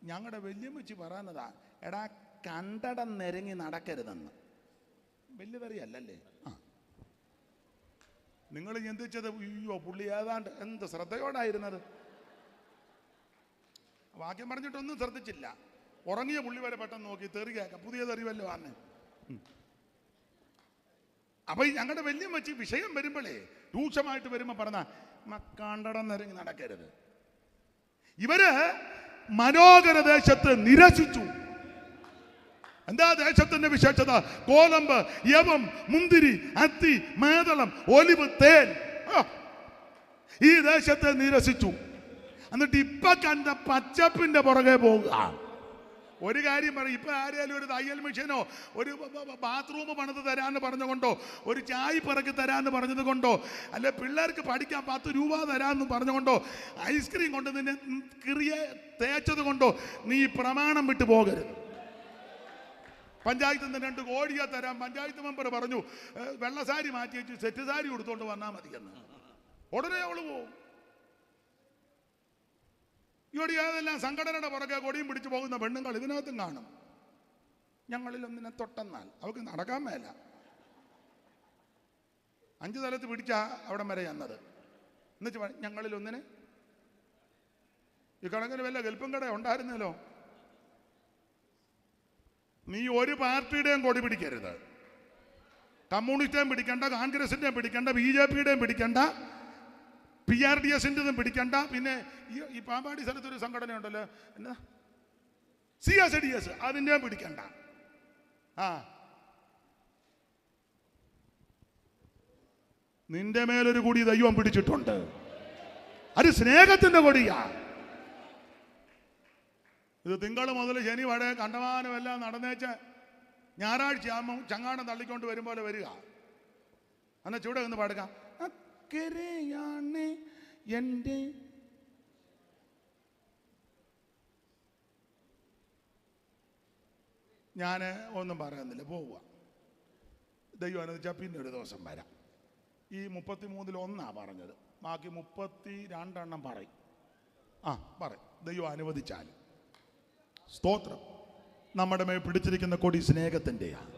ഞങ്ങളുടെ വല്യമ്മച്ചി പറയുന്നതാ, എടാ കണ്ടടം നിരങ്ങി നടക്കരുതെന്ന്. വലിയ തെറിയല്ലല്ലേ? നിങ്ങൾ ചിന്തിച്ചത് അയ്യോ പുള്ളി ഏതാണ്ട് എന്ത് ശ്രദ്ധയോടായിരുന്നത്. വാക്യം പറഞ്ഞിട്ടൊന്നും ശ്രദ്ധിച്ചില്ല. ഉറങ്ങിയ പുള്ളി വരെ പെട്ടെന്ന് നോക്കി തെറി കേൾക്കാം, പുതിയ തെറി വല്ലോ ആണ്. അപ്പൊ ഞങ്ങളുടെ വല്യമ്മച്ചി വിഷയം വരുമ്പോഴേ രൂക്ഷമായിട്ട് വരുമ്പോ പറഞ്ഞ കണ്ടടം നിരങ്ങി നടക്കരുത്. ഇവര് മനോഹര ദേശത്ത് നിരസിച്ചു. എന്താ ദേശത്തിന്റെ വിശേഷത? കോതമ്പ്, യവം, മുന്തിരി, അത്തി, മാതളം, ഒലിവ്, തേൻ. ഈ ദേശത്തെ നിരസിച്ചു. എന്നിട്ട് ഇപ്പൊ കണ്ട പച്ചപ്പിന്റെ പുറകെ പോകുക. ഒരു കാര്യം പറയും, ഇപ്പൊ ആരെയാലും ഒരു തയ്യൽ മെഷീനോ ഒരു ബാത്റൂം പണിത് തരാന്ന് പറഞ്ഞുകൊണ്ടോ ഒരു ചായ് പിറക്കി തരാന്ന് പറഞ്ഞത് കൊണ്ടോ അല്ലെ പിള്ളേർക്ക് പഠിക്കാൻ 10 രൂപ തരാന്ന് പറഞ്ഞുകൊണ്ടോ ഐസ്ക്രീം കൊണ്ട് നിന്നെ തേച്ചത് കൊണ്ടോ നീ പ്രമാണം വിട്ടു പോകരുത്. പഞ്ചായത്തിൽ നിന്ന് 2 കോടിയാ തരാം. പഞ്ചായത്ത് മെമ്പർ പറഞ്ഞു വെള്ളസാരി മാറ്റി വെച്ച് സെറ്റ് സാരി കൊടുത്തോണ്ട് വന്നാൽ മതിയെന്ന്. ഉടനെ അവള് പോവും. ഇവിടെ ഏതെല്ലാം സംഘടനയുടെ പുറകെ കൊടിയും പിടിച്ചു പോകുന്ന പെണ്ണുങ്ങൾ ഇതിനകത്തും കാണും. ഞങ്ങളിലൊന്നിനെ തൊട്ടെന്നാൽ അവർക്ക് നടക്കാൻ മേല. 5 തലത്ത് പിടിച്ചാ അവിടം വരെ ചെന്നത്. എന്നുവെച്ചാൽ ഞങ്ങളിലൊന്നിനെ ഈ കണക്കിന് വല്ല ഗൽപ്പും കട ഉണ്ടായിരുന്നല്ലോ. നീ ഒരു പാർട്ടിയുടെയും കൊടി പിടിക്കരുത്. കമ്മ്യൂണിസ്റ്റിന്റെയും പിടിക്കണ്ട, കോൺഗ്രസിന്റെയും പിടിക്കണ്ട, BJPയുടെയും പിടിക്കണ്ട, PRDSന്റെതും പിടിക്കണ്ട. പിന്നെ ഈ പാമ്പാടി സ്ഥലത്തൊരു സംഘടന ഉണ്ടല്ലോ, എന്നാ CSDS, അതിൻ്റെയും പിടിക്കണ്ട. നിന്റെ മേലൊരു കൂടി ദൈവം പിടിച്ചിട്ടുണ്ട്. അത് സ്നേഹത്തിന്റെ കൊടിയാ. ഇത് തിങ്കൾ മുതൽ ശനി വരെ കണ്ടമാനമെല്ലാം നടന്നേച്ച ഞായറാഴ്ച ആകുമ്പോൾ ചങ്ങാടം തള്ളിക്കൊണ്ട് വരും പോലെ വരിക. എന്നാ ചൂടെ ഒന്ന് പാടുക. അക്കരെയാണ് എൻ്റെ ഞാൻ ഒന്നും പറയുന്നില്ല, പോവുക. ദൈവം അനുവദിച്ചാൽ പിന്നെ ഒരു ദിവസം വരാം. ഈ 33-1 പറഞ്ഞത്, ബാക്കി 32 പറയും. പറയും ദൈവം അനുവദിച്ചാൽ. സ്തോത്രം. നമ്മുടെ മേൽ പിടിച്ചിരിക്കുന്ന കൊടി സ്നേഹത്തിൻ്റെയാണ്.